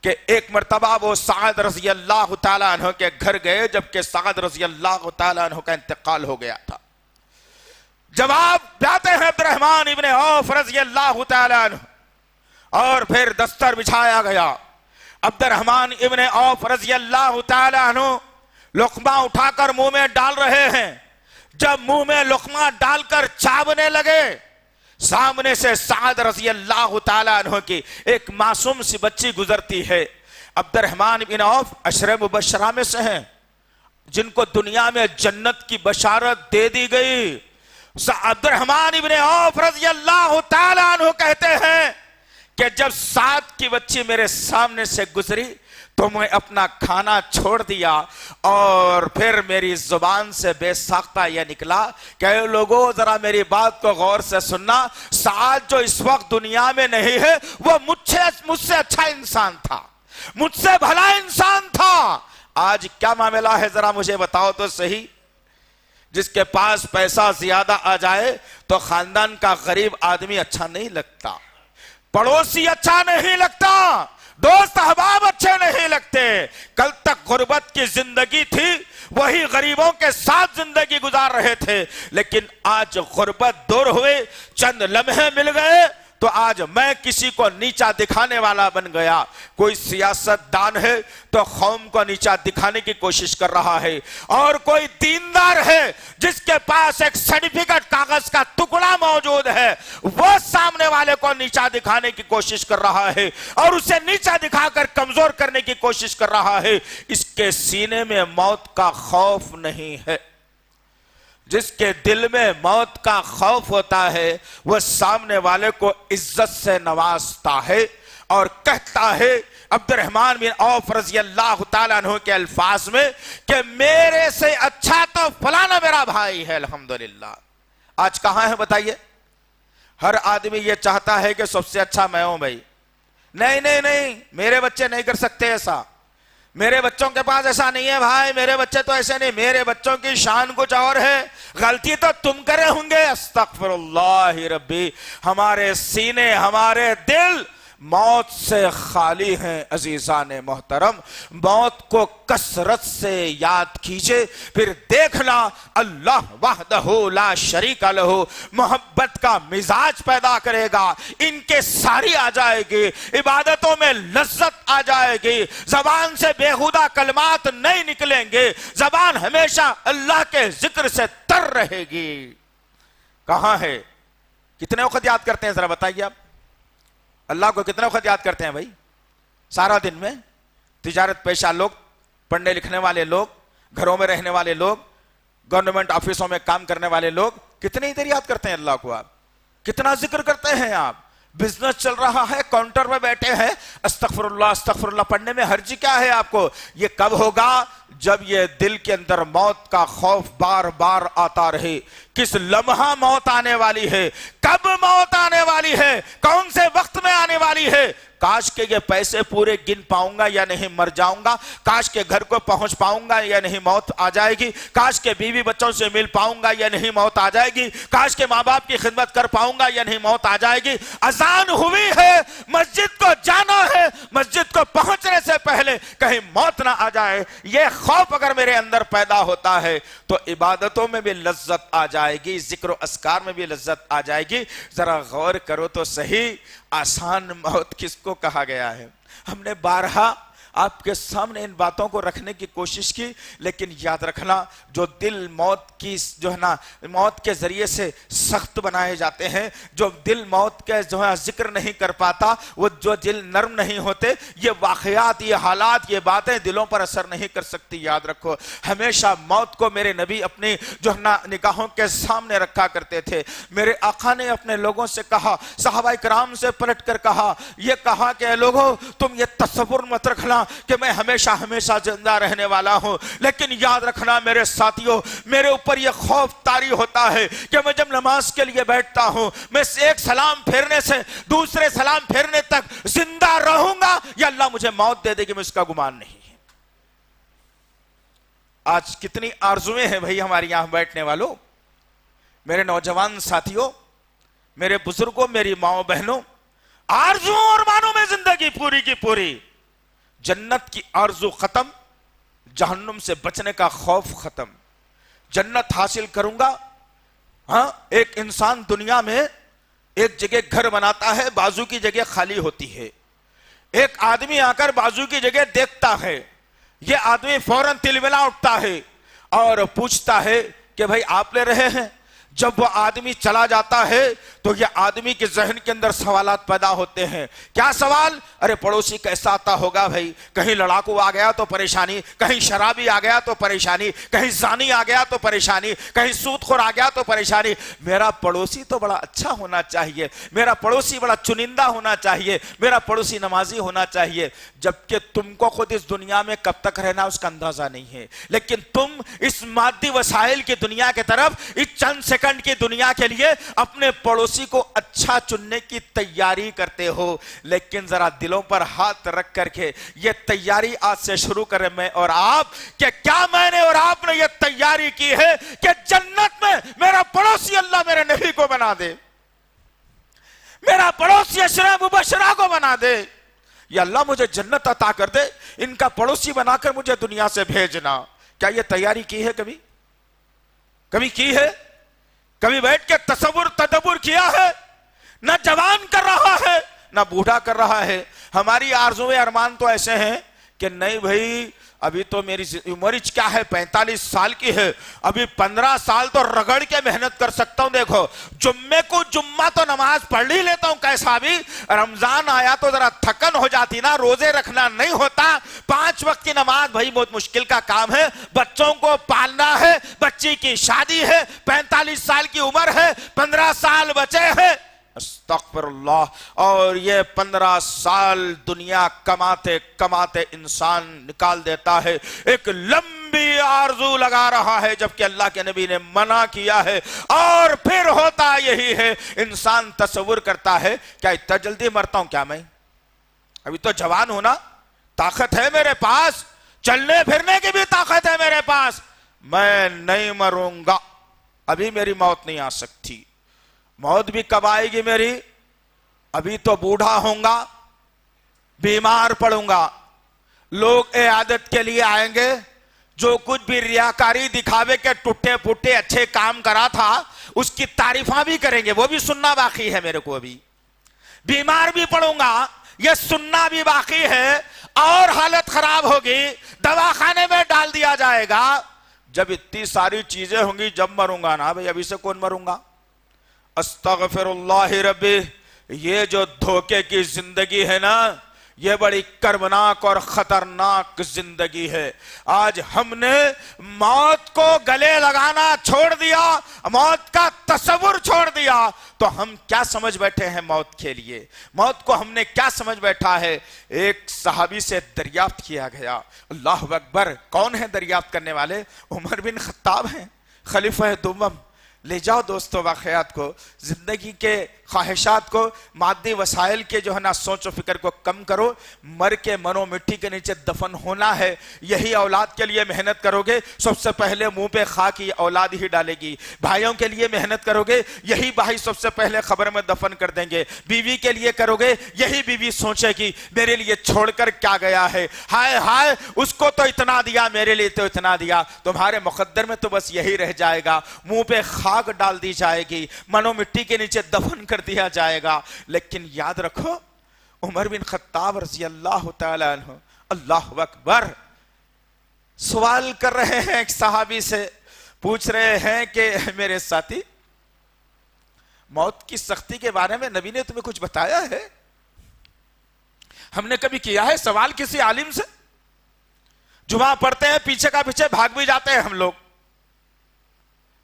Speaker 2: کہ ایک مرتبہ وہ سعد رضی اللہ تعالی عنہ کے گھر گئے جبکہ سعد رضی اللہ تعالی عنہ کا انتقال ہو گیا تھا۔ جب آپ جاتے ہیں عبد الرحمن ابن عوف رضی اللہ تعالی عنہ اور پھر دستر بچھایا گیا، عبد الرحمن ابن عوف رضی اللہ تعالی عنہ لقمہ اٹھا کر منہ میں ڈال رہے ہیں۔ جب منہ میں لقمہ ڈال کر چاونے لگے، سامنے سے سعد رضی اللہ تعالی عنہ کی ایک معصوم سی بچی گزرتی ہے۔ عبد الرحمن بن عوف عشرہ مبشرہ میں سے ہیں جن کو دنیا میں جنت کی بشارت دے دی گئی۔ عبد الرحمن بن عوف رضی اللہ تعالی عنہ کہتے ہیں کہ جب سعد کی بچی میرے سامنے سے گزری تو میں اپنا کھانا چھوڑ دیا اور پھر میری زبان سے بے ساختہ یہ نکلا کہ اے لوگوں ذرا میری بات کو غور سے سننا، سعد جو اس وقت دنیا میں نہیں ہے وہ مجھ سے اچھا انسان تھا، مجھ سے بھلا انسان تھا۔ آج کیا معاملہ ہے ذرا مجھے بتاؤ تو صحیح؟ جس کے پاس پیسہ زیادہ آ جائے تو خاندان کا غریب آدمی اچھا نہیں لگتا، پڑوسی اچھا نہیں لگتا، دوست احباب اچھے نہیں لگتے۔ کل تک غربت کی زندگی تھی، وہی غریبوں کے ساتھ زندگی گزار رہے تھے، لیکن آج غربت دور ہوئے، چند لمحے مل گئے تو آج میں کسی کو نیچا دکھانے والا بن گیا۔ کوئی سیاست دان ہے تو قوم کو نیچا دکھانے کی کوشش کر رہا ہے، اور کوئی دیندار ہے جس کے پاس ایک سرٹیفکیٹ کاغذ کا ٹکڑا موجود ہے، وہ سامنے والے کو نیچا دکھانے کی کوشش کر رہا ہے اور اسے نیچا دکھا کر کمزور کرنے کی کوشش کر رہا ہے۔ اس کے سینے میں موت کا خوف نہیں ہے۔ جس کے دل میں موت کا خوف ہوتا ہے وہ سامنے والے کو عزت سے نوازتا ہے اور کہتا ہے عبد الرحمن بن عوف رضی اللہ تعالیٰ عنہ کے الفاظ میں کہ میرے سے اچھا تو فلانا میرا بھائی ہے الحمدللہ۔ آج کہاں ہے بتائیے؟ ہر آدمی یہ چاہتا ہے کہ سب سے اچھا میں ہوں بھائی۔ نہیں نہیں نہیں، میرے بچے نہیں کر سکتے ایسا، میرے بچوں کے پاس ایسا نہیں ہے بھائی، میرے بچے تو ایسے نہیں، میرے بچوں کی شان کچھ اور ہے، غلطی تو تم کرے ہوں گے۔ استغفر اللہ ربی، ہمارے سینے ہمارے دل موت سے خالی ہیں۔ عزیزان محترم، موت کو کثرت سے یاد کیجئے، پھر دیکھنا اللہ وحدہ لا شریک لہ محبت کا مزاج پیدا کرے گا، ان کے ساری آ جائے گی، عبادتوں میں لذت آ جائے گی، زبان سے بیہودہ کلمات نہیں نکلیں گے، زبان ہمیشہ اللہ کے ذکر سے تر رہے گی۔ کہاں ہے؟ کتنے وقت یاد کرتے ہیں ذرا بتائیے آپ؟ اللہ کو کتنے وقت یاد کرتے ہیں بھائی؟ سارا دن میں؟ تجارت پیشہ لوگ، پڑھنے لکھنے والے لوگ، گھروں میں رہنے والے لوگ، گورنمنٹ آفیسوں میں کام کرنے والے لوگ کتنی دیر یاد کرتے ہیں اللہ کو؟ آپ کتنا ذکر کرتے ہیں؟ آپ بزنس چل رہا ہے، کاؤنٹر میں بیٹھے ہیں، استغفر اللہ پڑھنے میں حرج کیا ہے آپ کو؟ یہ کب ہوگا؟ جب یہ دل کے اندر موت کا خوف بار بار آتا رہے۔ کس لمحہ موت آنے والی ہے، کب موت آنے والی ہے، کون سے وقت میں آنے والی ہے، کاش کہ یہ پیسے پورے گن پاؤں گا یا نہیں مر جاؤں گا، کاش کہ گھر کو پہنچ پاؤں گا یا نہیں موت آ جائے گی، کاش کہ بیوی بچوں سے مل پاؤں گا یا نہیں موت آ جائے گی، کاش کہ ماں باپ کی خدمت کر پاؤں گا یا نہیں موت آ جائے گی۔ اذان ہوئی ہے، مسجد کو جانا ہے، مسجد کو پہنچنے سے پہلے کہیں موت نہ آ جائے، یہ خوف اگر میرے اندر پیدا ہوتا ہے تو عبادتوں میں بھی لذت آ جائے گی، ذکر و اذکار میں بھی لذت آ جائے گی۔ ذرا غور کرو تو صحیح، آسان موت کس کو کہا گیا ہے؟ ہم نے بارہا آپ کے سامنے ان باتوں کو رکھنے کی کوشش کی، لیکن یاد رکھنا جو دل موت کی جو ہے نا موت کے ذریعے سے سخت بنائے جاتے ہیں، جو دل موت کے جو ہے ذکر نہیں کر پاتا، وہ جو دل نرم نہیں ہوتے، یہ واقعات، یہ حالات، یہ باتیں دلوں پر اثر نہیں کر سکتی۔ یاد رکھو، ہمیشہ موت کو میرے نبی اپنی جو ہے نا نگاہوں کے سامنے رکھا کرتے تھے۔ میرے آقا نے اپنے لوگوں سے کہا، صحابہ کرام سے پلٹ کر کہا، یہ کہا کہ اے لوگوں تم یہ تصور مت رکھنا کہ میں ہمیشہ زندہ رہنے والا ہوں، لیکن یاد رکھنا میرے ساتھیوں، میرے اوپر یہ خوف طاری ہوتا ہے کہ میں جب نماز کے لیے بیٹھتا ہوں، میں ایک سلام پھیرنے سے دوسرے سلام پھیرنے تک زندہ رہوں گا یا اللہ مجھے موت دے دے گی، میں اس کا گمان نہیں ہے۔ آج کتنی آرزویں ہیں بھائی ہماری یہاں بیٹھنے والوں، میرے نوجوان ساتھیوں، میرے بزرگوں، میری ماؤں بہنوں، آرزو اور مانوں میں زندگی پوری کی پوری، جنت کی آرزو ختم، جہنم سے بچنے کا خوف ختم، جنت حاصل کروں گا۔ ہاں، ایک انسان دنیا میں ایک جگہ گھر بناتا ہے، بازو کی جگہ خالی ہوتی ہے، ایک آدمی آ کر بازو کی جگہ دیکھتا ہے، یہ آدمی فوراً تلملا اٹھتا ہے اور پوچھتا ہے کہ بھائی آپ لے رہے ہیں؟ جب وہ آدمی چلا جاتا ہے تو یہ آدمی کے ذہن کے اندر سوالات پیدا ہوتے ہیں۔ کیا سوال؟ ارے پڑوسی کیسا آتا ہوگا بھائی، کہیں لڑاکو آ گیا تو پریشانی، کہیں شرابی آ گیا تو پریشانی، کہیں زانی آ گیا تو پریشانی، کہیں سود خور آ گیا تو پریشانی۔ میرا پڑوسی تو بڑا اچھا ہونا چاہیے، میرا پڑوسی بڑا چنندہ ہونا چاہیے، میرا پڑوسی نمازی ہونا چاہیے۔ جبکہ تم کو خود اس دنیا میں کب تک رہنا اس کا اندازہ نہیں ہے، لیکن تم اس مادی وسائل کی دنیا کی طرف اس چند سیکنڈ کی دنیا کے لیے اپنے پڑوسی کو اچھا چننے کی تیاری کرتے ہو۔ لیکن ذرا دلوں پر ہاتھ رکھ کر کے یہ تیاری آج سے شروع کریں، میں اور آپ، کہ کیا میں نے اور آپ نے یہ تیاری کی ہے کہ جنت میں میرا پڑوسی اللہ میرے نبی کو بنا دے، میرا پڑوسی عشرہ مبشرہ کو بنا دے، یا اللہ مجھے جنت عطا کر دے، ان کا پڑوسی بنا کر مجھے دنیا سے بھیجنا۔ کیا یہ تیاری کی ہے؟ کبھی کی ہے؟ کبھی بیٹھ کے تصور تدبر کیا ہے؟ نہ جوان کر رہا ہے نہ بوڑھا کر رہا ہے۔ ہماری آرزویں ارمان تو ایسے ہیں کہ نہیں بھائی، ابھی تو میری عمر کیا ہے، 45 سال کی ہے، ابھی 15 سال تو رگڑ کے محنت کر سکتا ہوں۔ دیکھو، جمعے کو جمعہ تو نماز پڑھ ہی لیتا ہوں، کیسا بھی رمضان آیا تو ذرا تھکن ہو جاتی نا، روزے رکھنا نہیں ہوتا، 5 وقت کی نماز بھائی بہت مشکل کا کام ہے، بچوں کو پالنا ہے، بچی کی شادی ہے، 45 سال کی عمر ہے، 15 سال بچے ہیں، استغفر اللہ، اور یہ 15 سال دنیا کماتے کماتے انسان نکال دیتا ہے، ایک لمبی آرزو لگا رہا ہے، جبکہ اللہ کے نبی نے منع کیا ہے۔ اور پھر ہوتا یہی ہے، انسان تصور کرتا ہے کیا اتنا جلدی مرتا ہوں کیا میں؟ ابھی تو جوان ہوں نا، طاقت ہے میرے پاس، چلنے پھرنے کی بھی طاقت ہے میرے پاس، میں نہیں مروں گا، ابھی میری موت نہیں آ سکتی۔ موت بھی کب آئے گی میری؟ ابھی تو بوڑھا ہوں گا، بیمار پڑوں گا، لوگ عیادت کے لیے آئیں گے، جو کچھ بھی ریاکاری دکھاوے کے ٹوٹے پھوٹے اچھے کام کرا تھا اس کی تعریفاں بھی کریں گے، وہ بھی سننا باقی ہے میرے کو، ابھی بیمار بھی پڑوں گا، یہ سننا بھی باقی ہے، اور حالت خراب ہوگی، دواخانے میں ڈال دیا جائے گا۔ جب اتنی ساری چیزیں ہوں گی جب مروں گا نا بھئی، ابھی سے کون مروں گا؟ استغفر اللہ ربی، یہ جو دھوکے کی زندگی ہے نا، یہ بڑی کربناک اور خطرناک زندگی ہے۔ آج ہم نے موت کو گلے لگانا چھوڑ دیا، موت کا تصور چھوڑ دیا، تو ہم کیا سمجھ بیٹھے ہیں موت کے لیے؟ موت کو ہم نے کیا سمجھ بیٹھا ہے؟ ایک صحابی سے دریافت کیا گیا، اللہ اکبر، کون ہے دریافت کرنے والے؟ عمر بن خطاب ہیں، خلیفہ دوم۔ لے جاؤ دوستو واقعات کو، زندگی کے خواہشات کو، مادی وسائل کے جو ہے نا سوچ و فکر کو کم کرو، مر کے منو مٹی کے نیچے دفن ہونا ہے، یہی اولاد کے لیے محنت کرو گے، سب سے پہلے منہ پہ خاک ہی اولاد ہی ڈالے گی، بھائیوں کے لیے محنت کرو گے، یہی بھائی سب سے پہلے خبر میں دفن کر دیں گے، بیوی کے لیے کرو گے، یہی بیوی سوچے گی میرے لیے چھوڑ کر کیا گیا ہے، ہائے ہائے اس کو تو اتنا دیا، میرے لیے تو اتنا دیا، تمہارے مقدر میں تو بس یہی رہ جائے گا، منہ پہ خاک ڈال دی جائے گی، منو مٹی کے نیچے دفن کر دیا جائے گا۔ لیکن یاد رکھو، عمر بن خطاب رضی اللہ تعالی عنہ، اللہ اکبر، سوال کر رہے ہیں ایک صحابی سے، پوچھ رہے ہیں کہ میرے ساتھی، موت کی سختی کے بارے میں نبی نے تمہیں کچھ بتایا ہے؟ ہم نے کبھی کیا ہے سوال کسی عالم سے؟ جمعہ پڑھتے ہیں، پیچھے کا پیچھے بھاگ بھی جاتے ہیں ہم لوگ،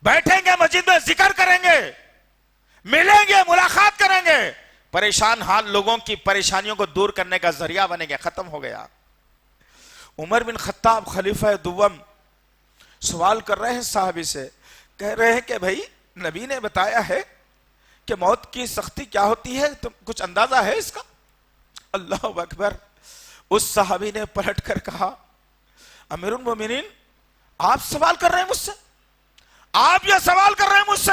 Speaker 2: بیٹھیں گے مسجد میں ذکر کریں گے، ملیں گے، ملاقات کریں گے، پریشان حال لوگوں کی پریشانیوں کو دور کرنے کا ذریعہ بنیں گے، ختم ہو گیا۔ عمر بن خطاب خلیفہ دوم سوال کر رہے ہیں صحابی سے، کہہ رہے ہیں کہ بھائی نبی نے بتایا ہے کہ موت کی سختی کیا ہوتی ہے، تم کچھ اندازہ ہے اس کا؟ اللہ اکبر، اس صحابی نے پلٹ کر کہا، امیر المومنین آپ سوال کر رہے ہیں مجھ سے، آپ یہ سوال کر رہے ہیں مجھ سے؟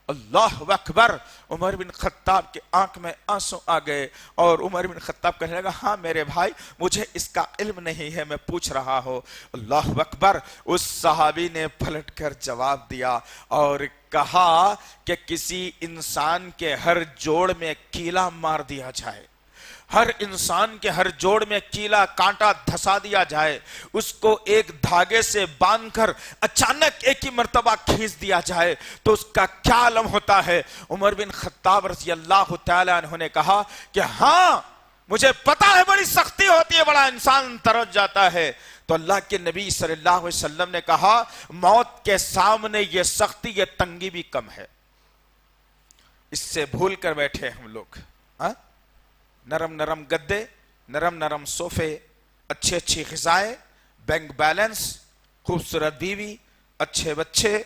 Speaker 2: اللہ اکبر. عمر بن خطاب کے آنکھ میں آنسو آ گئے اور عمر بن خطاب کہنے لگا ہاں میرے بھائی مجھے اس کا علم نہیں ہے میں پوچھ رہا ہوں. اللہ اکبر. اس صحابی نے پلٹ کر جواب دیا اور کہا کہ کسی انسان کے ہر جوڑ میں کیلا مار دیا جائے, ہر انسان کے ہر جوڑ میں کیلا کانٹا دھسا دیا جائے, اس کو ایک دھاگے سے باندھ کر اچانک ایک ہی مرتبہ کھینچ دیا جائے تو اس کا کیا عالم ہوتا ہے. عمر بن خطاب رضی اللہ تعالیٰ عنہ نے کہا کہ ہاں مجھے پتا ہے بڑی سختی ہوتی ہے, بڑا انسان ترس جاتا ہے. تو اللہ کے نبی صلی اللہ علیہ وسلم نے کہا موت کے سامنے یہ سختی یہ تنگی بھی کم ہے. اس سے بھول کر بیٹھے ہم لوگ. نرم نرم گدے, نرم نرم صوفے, اچھی اچھی غذائیں, بینک بیلنس, خوبصورت بیوی, اچھے بچے,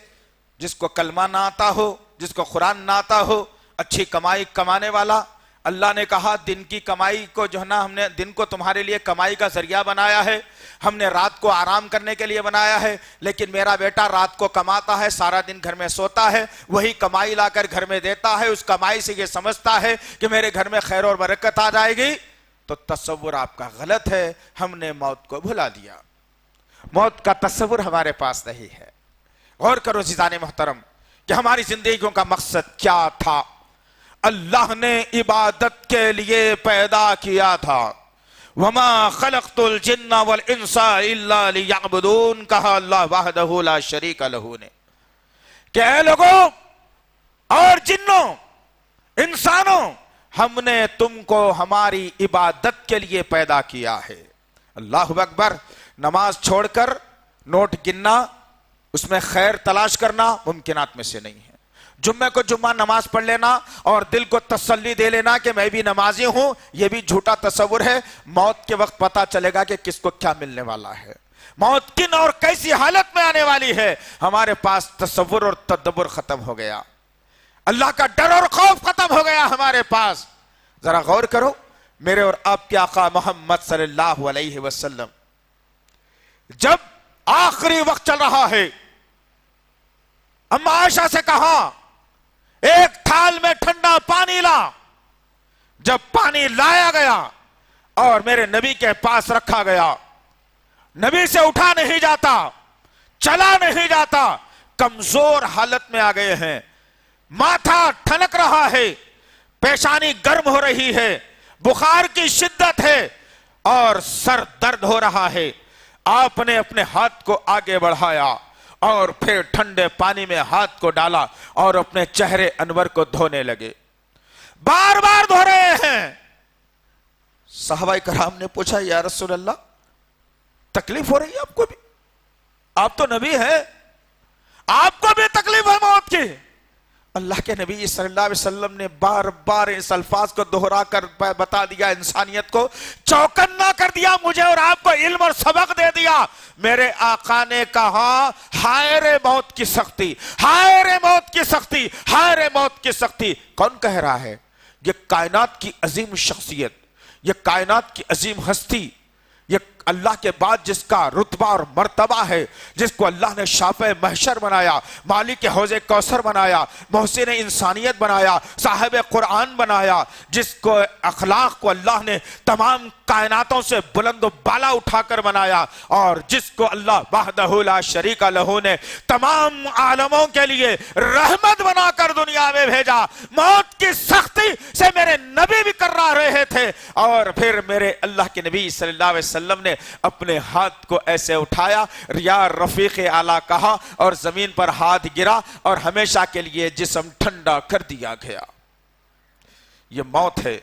Speaker 2: جس کو کلمہ نہ آتا ہو, جس کو قرآن نہ آتا ہو, اچھی کمائی کمانے والا. اللہ نے کہا دن کی کمائی کو جو ہے نا ہم نے دن کو تمہارے لیے کمائی کا ذریعہ بنایا ہے, ہم نے رات کو آرام کرنے کے لیے بنایا ہے. لیکن میرا بیٹا رات کو کماتا ہے, سارا دن گھر میں سوتا ہے, وہی کمائی لا کر گھر میں دیتا ہے, اس کمائی سے یہ سمجھتا ہے کہ میرے گھر میں خیر اور برکت آ جائے گی. تو تصور آپ کا غلط ہے, ہم نے موت کو بھلا دیا, موت کا تصور ہمارے پاس نہیں ہے. غور کرو عزیزان محترم کہ ہماری زندگیوں کا مقصد کیا تھا. اللہ نے عبادت کے لیے پیدا کیا تھا. وما خلقت الجن والانس الا ليعبدون, کہا اللہ وحدہ لا شریک لہ نے کہ اے لوگوں اور جنوں انسانوں ہم نے تم کو ہماری عبادت کے لیے پیدا کیا ہے. اللہ اکبر. نماز چھوڑ کر نوٹ گننا, اس میں خیر تلاش کرنا ممکنات میں سے نہیں ہے. جمعہ کو جمعہ نماز پڑھ لینا اور دل کو تسلی دے لینا کہ میں بھی نمازی ہوں, یہ بھی جھوٹا تصور ہے. موت کے وقت پتا چلے گا کہ کس کو کیا ملنے والا ہے, موت کن اور کیسی حالت میں آنے والی ہے. ہمارے پاس تصور اور تدبر ختم ہو گیا, اللہ کا ڈر اور خوف ختم ہو گیا ہمارے پاس. ذرا غور کرو میرے اور آپ کے آقا محمد صلی اللہ علیہ وسلم جب آخری وقت چل رہا ہے, اما عائشہ سے کہا ایک تھال میں ٹھنڈا پانی لا. جب پانی لایا گیا اور میرے نبی کے پاس رکھا گیا, نبی سے اٹھا نہیں جاتا, چلا نہیں جاتا, کمزور حالت میں آ گئے ہیں, ماتھا ٹھنک رہا ہے, پیشانی گرم ہو رہی ہے, بخار کی شدت ہے اور سر درد ہو رہا ہے. آپ نے اپنے ہاتھ کو آگے بڑھایا اور پھر ٹھنڈے پانی میں ہاتھ کو ڈالا اور اپنے چہرے انور کو دھونے لگے. بار بار دھو رہے ہیں. صحابہ کرام نے پوچھا یا رسول اللہ تکلیف ہو رہی ہے آپ کو بھی, آپ تو نبی ہیں, آپ کو بھی تکلیف ہے موت کی. اللہ کے نبی صلی اللہ علیہ وسلم نے بار بار اس الفاظ کو دہرا کر بتا دیا, انسانیت کو چوکنا کر دیا, مجھے اور آپ کو علم اور سبق دے دیا. میرے آقا نے کہا ہائے رے موت کی سختی, ہائے رے موت کی سختی, ہائے رے موت کی سختی. کون کہہ رہا ہے؟ یہ کائنات کی عظیم شخصیت, یہ کائنات کی عظیم ہستی, یہ اللہ کے بعد جس کا رتبہ اور مرتبہ ہے, جس کو اللہ نے شافع محشر بنایا, مالک حوض کوثر بنایا, محسن انسانیت بنایا, صاحب قرآن بنایا, جس کو اخلاق کو اللہ نے تمام کائناتوں سے بلند و بالا اٹھا کر بنایا, اور جس کو اللہ وحدہ لا شریک لہ نے تمام عالموں کے لیے رحمت بنا کر دنیا میں بھیجا. موت کی سختی سے میرے نبی بھی کرا رہے تھے, اور پھر میرے اللہ کے نبی صلی اللہ علیہ وسلم نے اپنے ہاتھ کو ایسے اٹھایا, یا رفیق اعلیٰ کہا, اور زمین پر ہاتھ گرا اور ہمیشہ کے لیے جسم ٹھنڈا کر دیا گیا. یہ موت ہے.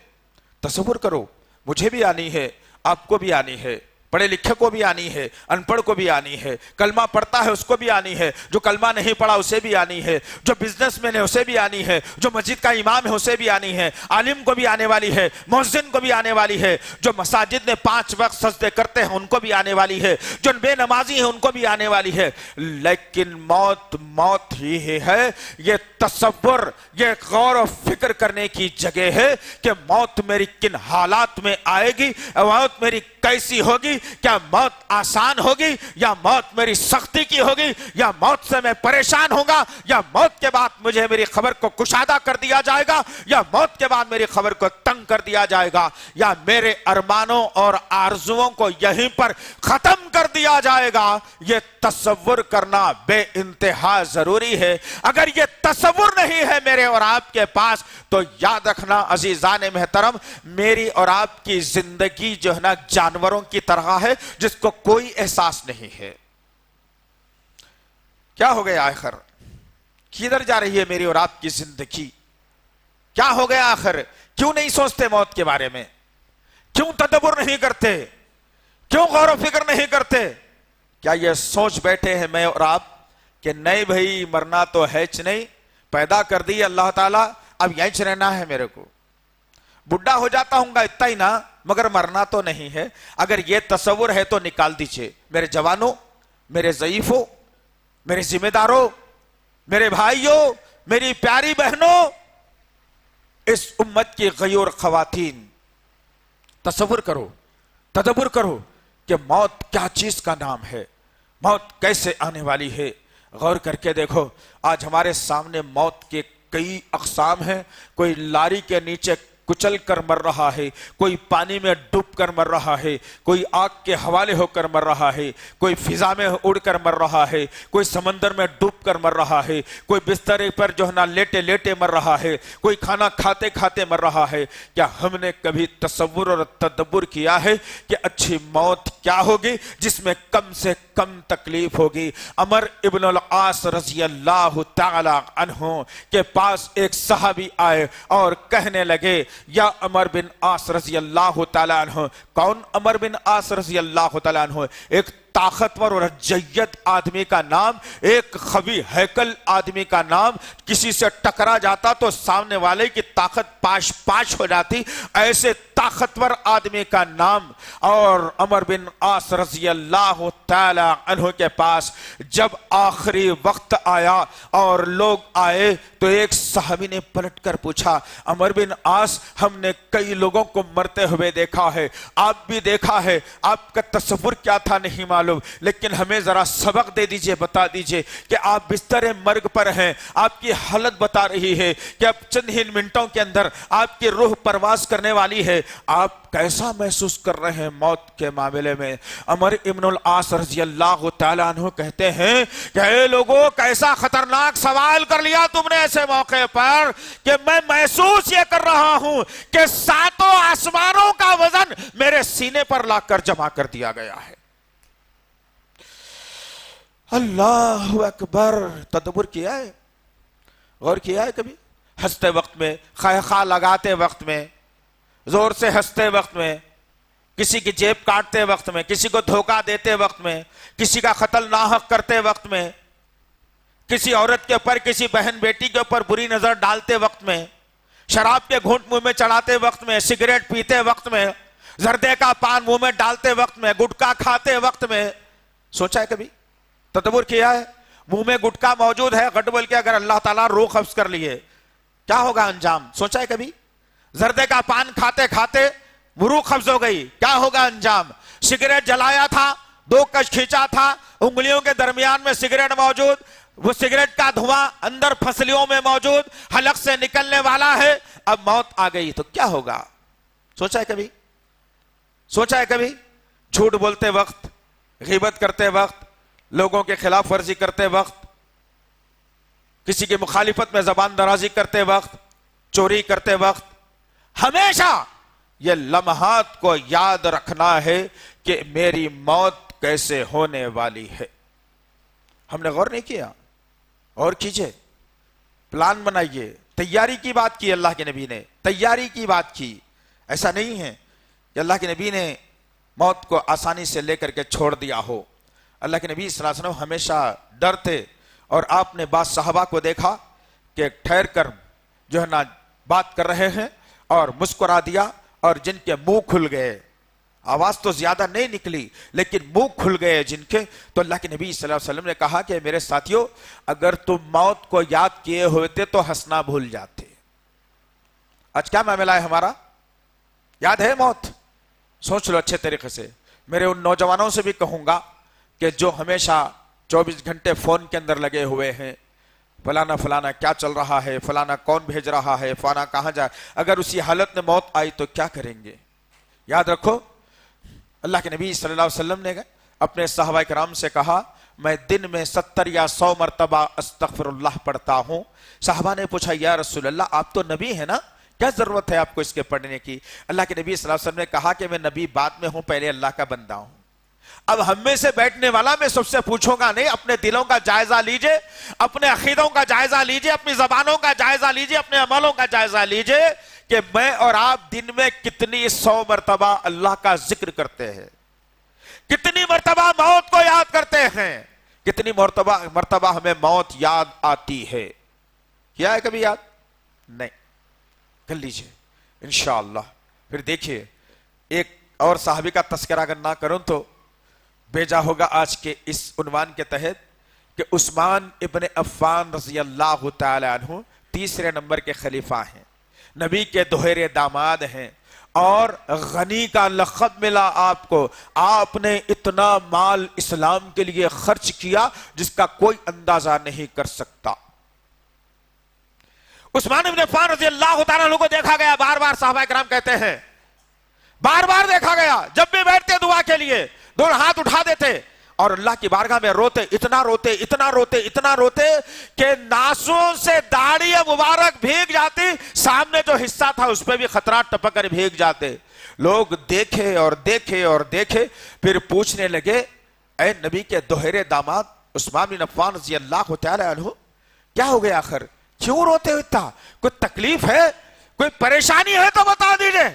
Speaker 2: تصور کرو, مجھے بھی آنی ہے, آپ کو بھی آنی ہے, پڑھے لکھے کو بھی آنی ہے, ان پڑھ کو بھی آنی ہے, کلمہ پڑھتا ہے اس کو بھی آنی ہے, جو کلمہ نہیں پڑھا اسے بھی آنی ہے, جو بزنس مین ہے اسے بھی آنی ہے, جو مسجد کا امام ہے اسے بھی آنی ہے, عالم کو بھی آنے والی ہے, مؤذن کو بھی آنے والی ہے, جو مساجد میں 5 وقت سجدے کرتے ہیں ان کو بھی آنے والی ہے, جو بے نمازی ہیں ان کو بھی آنے والی ہے. لیکن موت موت ہی ہے. یہ تصور, یہ غور و فکر کرنے کی جگہ ہے کہ موت میری کن حالات میں آئے گی, موت میری کیسی ہوگی, کیا موت آسان ہوگی یا موت میری سختی کی ہوگی, یا موت سے میں پریشان ہوں گا, یا موت کے بعد مجھے میری خبر کو کشادہ کر دیا جائے گا, یا موت کے بعد میری خبر کو تنگ کر دیا جائے گا, یا میرے ارمانوں اور آرزوؤں کو یہیں پر ختم کر دیا جائے گا. یہ تصور کرنا بے انتہا ضروری ہے. اگر یہ تصور نہیں ہے میرے اور آپ کے پاس تو یاد رکھنا عزیزان محترم, میری اور آپ کی زندگی جو ہے نا جانوروں کی طرح ہے جس کو کوئی احساس نہیں ہے. کیا ہو گیا آخر؟ کدھر جا رہی ہے میری اور آپ کی زندگی؟ کیا ہو گیا آخر؟ کیوں نہیں سوچتے موت کے بارے میں؟ کیوں تدبر نہیں کرتے؟ کیوں غور و فکر نہیں کرتے؟ کیا یہ سوچ بیٹھے ہیں میں اور آپ کہ نہیں بھائی مرنا تو ہے چ نہیں, پیدا کر دی اللہ تعالیٰ, اب یہیں چ رہنا ہے میرے کو, بڈھا ہو جاتا ہوں گا اتنا ہی نا, مگر مرنا تو نہیں ہے. اگر یہ تصور ہے تو نکال دیجئے. میرے جوانوں, میرے ضعیفوں, میرے ذمہ داروں, میرے بھائیوں, میری پیاری بہنوں, اس امت کی غیور خواتین, تصور کرو, تدبر کرو کہ موت کیا چیز کا نام ہے, موت کیسے آنے والی ہے. غور کر کے دیکھو, آج ہمارے سامنے موت کے کئی اقسام ہیں. کوئی لاری کے نیچے کچل کر مر رہا ہے, کوئی پانی میں ڈوب کر مر رہا ہے, کوئی آگ کے حوالے ہو کر مر رہا ہے, کوئی فضا میں اڑ کر مر رہا ہے, کوئی سمندر میں ڈوب کر مر رہا ہے, کوئی بستر پر جو ہے نا لیٹے لیٹے مر رہا ہے, کوئی کھانا کھاتے کھاتے مر رہا ہے. کیا ہم نے کبھی تصور اور تدبر کیا ہے کہ اچھی موت کیا ہوگی جس میں کم سے کم تکلیف ہوگی؟ عمر ابن العاص رضی اللہ تعالی عنہ کے پاس ایک صحابی آئے اور کہنے لگے, یا عمر بن عاص رضی اللہ تعالیٰ عنہ. کون عمر بن عاص رضی اللہ تعالیٰ عنہ؟ ایک طاقتور اور جید آدمی کا نام, ایک قوی ہیکل آدمی کا نام. کسی سے ٹکرا جاتا تو سامنے والے کی طاقت پاش پاش ہو جاتی, ایسے طاقتور آدمی کا نام. اور عمر بن عاص رضی اللہ تعالی عنہ کے پاس جب آخری وقت آیا اور لوگ آئے تو ایک صحابی نے پلٹ کر پوچھا, عمر بن عاص ہم نے کئی لوگوں کو مرتے ہوئے دیکھا ہے, آپ بھی دیکھا ہے, آپ کا تصور کیا تھا نہیں معلوم, لیکن ہمیں ذرا سبق دے دیجئے, بتا دیجئے کہ آپ بستر مرگ پر ہیں, آپ کی حالت بتا رہی ہے کہ اب چند ہی منٹوں کے اندر آپ کی روح پرواز کرنے والی ہے, آپ کیسا محسوس کر رہے ہیں موت کے معاملے میں؟ عمر ابن العاص رضی اللہ تعالیٰ عنہ کہتے ہیں کہ اے لوگوں, کیسا خطرناک سوال کر لیا تم نے ایسے موقع پر کہ میں محسوس یہ کر رہا ہوں کہ ساتوں آسمانوں کا وزن میرے سینے پر لا کر جمع کر دیا گیا ہے. اللہ اکبر. تدبر کیا ہے, غور کیا ہے کبھی؟ ہنستے وقت میں, خواہ لگاتے وقت میں, زور سے ہنستے وقت میں, کسی کی جیب کاٹتے وقت میں, کسی کو دھوکہ دیتے وقت میں, کسی کا قتل ناحق کرتے وقت میں, کسی عورت کے اوپر, کسی بہن بیٹی کے اوپر بری نظر ڈالتے وقت میں, شراب کے گھونٹ منہ میں چڑھاتے وقت میں, سگریٹ پیتے وقت میں, زردے کا پان منہ میں ڈالتے وقت میں, گٹکا کھاتے وقت میں. سوچا ہے کبھی؟ تدبر کیا ہے؟ منہ میں گٹکا موجود ہے, گٹ بول کے اگر اللہ تعالیٰ روح قبض کر لیے کیا ہوگا انجام؟ سوچا ہے کبھی؟ زردے کا پان کھاتے کھاتے روح قبض ہو گئی, کیا ہوگا انجام؟ سگریٹ جلایا تھا, 2 کش کھینچا تھا, انگلیوں کے درمیان میں سگریٹ موجود, وہ سگریٹ کا دھواں اندر پھسلیوں میں موجود, حلق سے نکلنے والا ہے, اب موت آ گئی تو کیا ہوگا؟ سوچا ہے کبھی؟ سوچا ہے کبھی؟ جھوٹ بولتے وقت, غیبت کرتے وقت, لوگوں کے خلاف ورزی کرتے وقت, کسی کی مخالفت میں زبان درازی کرتے وقت, چوری کرتے وقت, ہمیشہ یہ لمحات کو یاد رکھنا ہے کہ میری موت کیسے ہونے والی ہے. ہم نے غور نہیں کیا؟ اور کیجئے, پلان بنائیے. تیاری کی بات کی اللہ کے نبی نے, تیاری کی بات کی. ایسا نہیں ہے کہ اللہ کے نبی نے موت کو آسانی سے لے کر کے چھوڑ دیا ہو. اللہ کے نبی صلی اللہ علیہ وسلم ہمیشہ ڈرتے, اور آپ نے بعض صحابہ کو دیکھا کہ ٹھہر کر جو ہے نا بات کر رہے ہیں اور مسکرا دیا, اور جن کے منہ کھل گئے, آواز تو زیادہ نہیں نکلی لیکن منہ کھل گئے جن کے, تو اللہ کے نبی صلی اللہ علیہ وسلم نے کہا کہ میرے ساتھیوں, اگر تم موت کو یاد کیے ہوتے تو ہنسنا بھول جاتے. آج کیا معاملہ ہے ہمارا؟ یاد ہے موت؟ سوچ لو اچھے طریقے سے. میرے ان نوجوانوں سے بھی کہوں گا کہ جو ہمیشہ 24 گھنٹے فون کے اندر لگے ہوئے ہیں، فلانا فلانا کیا چل رہا ہے، فلانا کون بھیج رہا ہے، فلانا کہاں جائے، اگر اسی حالت میں موت آئی تو کیا کریں گے؟ یاد رکھو اللہ کے نبی صلی اللہ علیہ وسلم نے اپنے صحابہ کرام سے کہا میں دن میں 70 یا 100 مرتبہ استغفر اللہ پڑھتا ہوں۔ صحابہ نے پوچھا یا رسول اللہ آپ تو نبی ہیں نا، کیا ضرورت ہے آپ کو اس کے پڑھنے کی؟ اللہ کے نبی صلی اللہ علیہ وسلم نے کہا کہ میں نبی بعد میں ہوں، پہلے اللہ کا بندہ ہوں۔ اب ہم میں سے بیٹھنے والا میں سب سے پوچھوں گا نہیں، اپنے دلوں کا جائزہ لیجئے، اپنے عقیدوں کا جائزہ لیجئے، اپنی زبانوں کا جائزہ لیجئے، اپنے عملوں کا جائزہ لیجئے کہ میں اور آپ دن میں کتنی 100 مرتبہ اللہ کا ذکر کرتے ہیں، کتنی مرتبہ موت کو یاد کرتے ہیں، کتنی مرتبہ ہمیں موت یاد آتی ہے۔ کیا ہے کبھی یاد؟ نہیں، کر لیجئے انشاءاللہ۔ پھر دیکھیے ایک اور صحابی کا تذکرہ اگر نہ کروں تو بھیجا ہوگا آج کے اس عنوان کے تحت کہ عثمان ابن عفان رضی اللہ تعالی عنہ تیسرے نمبر کے خلیفہ ہیں، نبی کے دوہرے داماد ہیں، اور غنی کا لقب ملا آپ کو۔ آپ نے اتنا مال اسلام کے لیے خرچ کیا جس کا کوئی اندازہ نہیں کر سکتا۔ عثمان ابن عفان رضی اللہ تعالیٰ عنہ کو دیکھا گیا، بار بار صحابہ کرام کہتے ہیں، بار بار دیکھا گیا، جب بھی بیٹھتے دعا کے لیے دونوں ہاتھ اٹھا دیتے اور اللہ کی بارگاہ میں روتے، اتنا روتے اتنا روتے اتنا روتے کہ ناسوں سے داڑھی مبارک بھیگ جاتی، سامنے جو حصہ تھا اس پہ بھی خطرات ٹپک کر بھیگ جاتے۔ لوگ دیکھے اور دیکھے اور دیکھے، پھر پوچھنے لگے اے نبی کے دوہرے داماد عثمان بن عفان رضی اللہ تعالی عنہ، کیا ہو گیا آخر، کیوں روتے ہو اتنا؟ کوئی تکلیف ہے، کوئی پریشانی ہے تو بتا دیجئے۔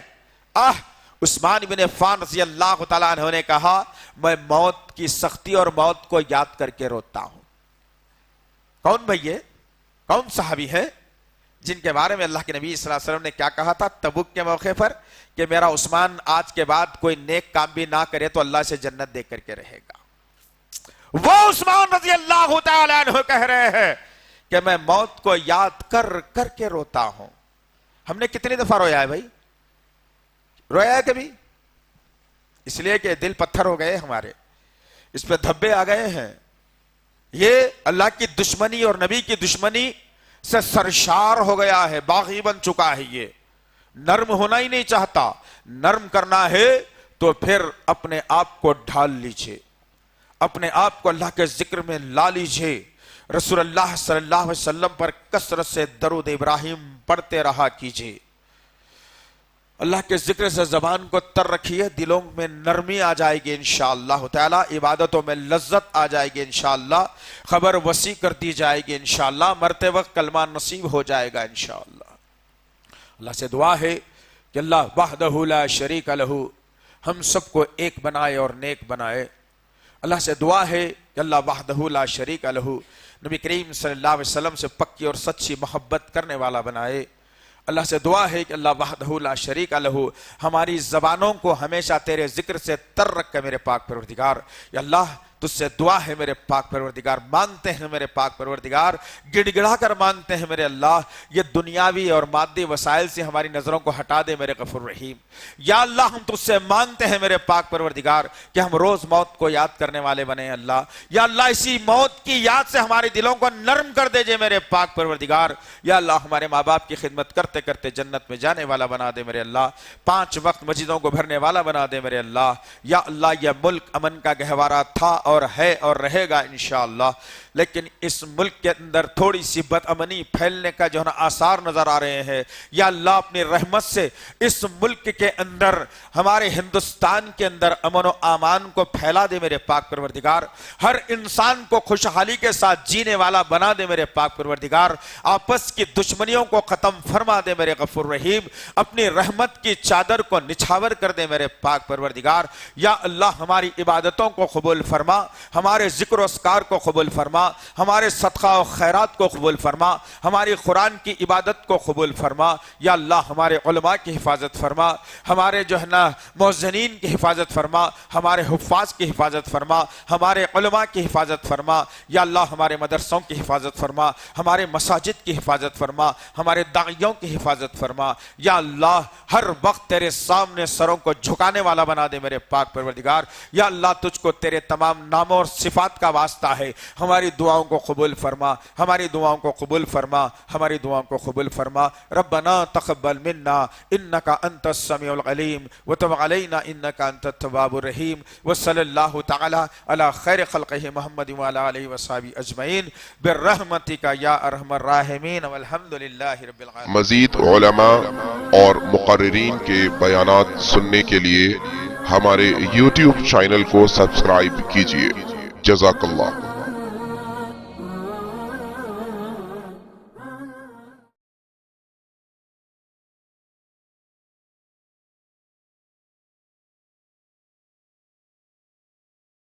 Speaker 2: عثمان بن عفان رضی اللہ تعالیٰ عنہ نے کہا میں موت کی سختی اور موت کو یاد کر کے روتا ہوں۔ کون بھئی یہ؟ کون صحابی ہے جن کے بارے میں اللہ کے نبی صلی اللہ علیہ وسلم نے کیا کہا تھا تبوک کے موقع پر کہ میرا عثمان آج کے بعد کوئی نیک کام بھی نہ کرے تو اللہ سے جنت دے کر کے رہے گا؟ وہ عثمان رضی اللہ تعالیٰ عنہ کہہ رہے ہیں کہ میں موت کو یاد کر کر کے روتا ہوں۔ ہم نے کتنی دفعہ رویا ہے بھائی؟ رویا ہے کبھی؟ اس لیے کہ دل پتھر ہو گئے ہمارے، اس پہ دھبے آ گئے ہیں۔ یہ اللہ کی دشمنی اور نبی کی دشمنی سے سرشار ہو گیا ہے، باغی بن چکا ہے، یہ نرم ہونا ہی نہیں چاہتا۔ نرم کرنا ہے تو پھر اپنے آپ کو ڈھال لیجئے، اپنے آپ کو اللہ کے ذکر میں لا لیجئے، رسول اللہ صلی اللہ علیہ وسلم پر کثرت سے درود ابراہیم پڑھتے رہا کیجئے، اللہ کے ذکر سے زبان کو تر رکھیے، دلوں میں نرمی آ جائے گی انشاءاللہ تعالی، عبادتوں میں لذت آ جائے گی انشاءاللہ، خبر وسیع کر دی جائے گی انشاءاللہ، مرتے وقت کلمہ نصیب ہو جائے گا انشاءاللہ۔ اللہ سے دعا ہے کہ اللہ وحدہ لا شریک لہ ہم سب کو ایک بنائے اور نیک بنائے۔ اللہ سے دعا ہے کہ اللہ وحدہ لا شریک لہ نبی کریم صلی اللہ علیہ وسلم سے پکی اور سچی محبت کرنے والا بنائے۔ اللہ سے دعا ہے کہ اللہ وحدہ لا شریک لہ ہماری زبانوں کو ہمیشہ تیرے ذکر سے تر رکھ کے میرے پاک پروردگار۔ یا اللہ تجھ سے دعا ہے میرے پاک پروردگار، مانگتے ہیں میرے پاک پروردگار، گڑ گڑا کر مانگتے ہیں میرے اللہ، یہ دنیاوی اور مادی وسائل سے ہماری نظروں کو ہٹا دے میرے غفور رحیم۔ یا اللہ ہم تجھ سے مانگتے ہیں میرے پاک پروردگار کہ ہم روز موت کو یاد کرنے والے بنے اللہ۔ یا اللہ اسی موت کی یاد سے ہمارے دلوں کو نرم کر دے میرے پاک پروردگار۔ یا اللہ ہمارے ماں باپ کی خدمت کرتے کرتے جنت میں جانے والا بنا دے میرے اللہ، 5 وقت مسجدوں کو بھرنے والا بنا دے میرے اللہ۔ یا اللہ یہ ملک امن کا گہوارہ تھا اور ہے اور رہے گا انشاءاللہ، لیکن اس ملک کے اندر تھوڑی سی بد امنی پھیلنے کا جو ہے نا آثار نظر آ رہے ہیں۔ یا اللہ اپنی رحمت سے اس ملک کے اندر، ہمارے ہندوستان کے اندر امن و امان کو پھیلا دے میرے پاک پروردگار، ہر انسان کو خوشحالی کے ساتھ جینے والا بنا دے میرے پاک پروردگار، آپس کی دشمنیوں کو ختم فرما دے میرے غفور رحیم، اپنی رحمت کی چادر کو نچھاور کر دے میرے پاک پروردگار۔ یا اللہ ہماری عبادتوں کو قبول فرما، ہمارے ذکر و اذکار کو قبول فرما، ہمارے صدقہ و خیرات کو قبول فرما، ہماری قرآن کی عبادت کو قبول فرما۔ یا اللہ ہمارے علماء کی حفاظت فرما، ہمارے جو ہے نا مؤذنین کی حفاظت فرما، ہمارے حفاظ کی حفاظت فرما، ہمارے علماء کی حفاظت فرما۔ یا اللہ ہمارے مدرسوں کی حفاظت فرما، ہمارے مساجد کی حفاظت فرما، ہمارے داعیوں کی حفاظت فرما۔ یا اللہ ہر وقت تیرے سامنے سروں کو جھکانے والا بنا دے میرے پاک پروردگار۔ یا اللہ تجھ کو تیرے تمام ناموں اور صفات کا واسطہ ہے، ہماری دعاؤں کو قبول فرما، ہماری دعاؤں کو قبول فرما، ہماری دعاؤں کو قبول فرما۔ ربنا تقبل منا انك انت السميع العليم وتب علينا انك انت التواب الرحيم، وصلى الله تعالى على خير خلقه محمد وعلى اله وصحبه اجمعين برحمتك يا ارحم الراحمين والحمد لله رب العالمين۔
Speaker 3: مزید علماء اور مقررین کے بیانات سننے کے لیے ہمارے YouTube چینل کو سبسکرائب کیجیے۔ جزاک اللہ۔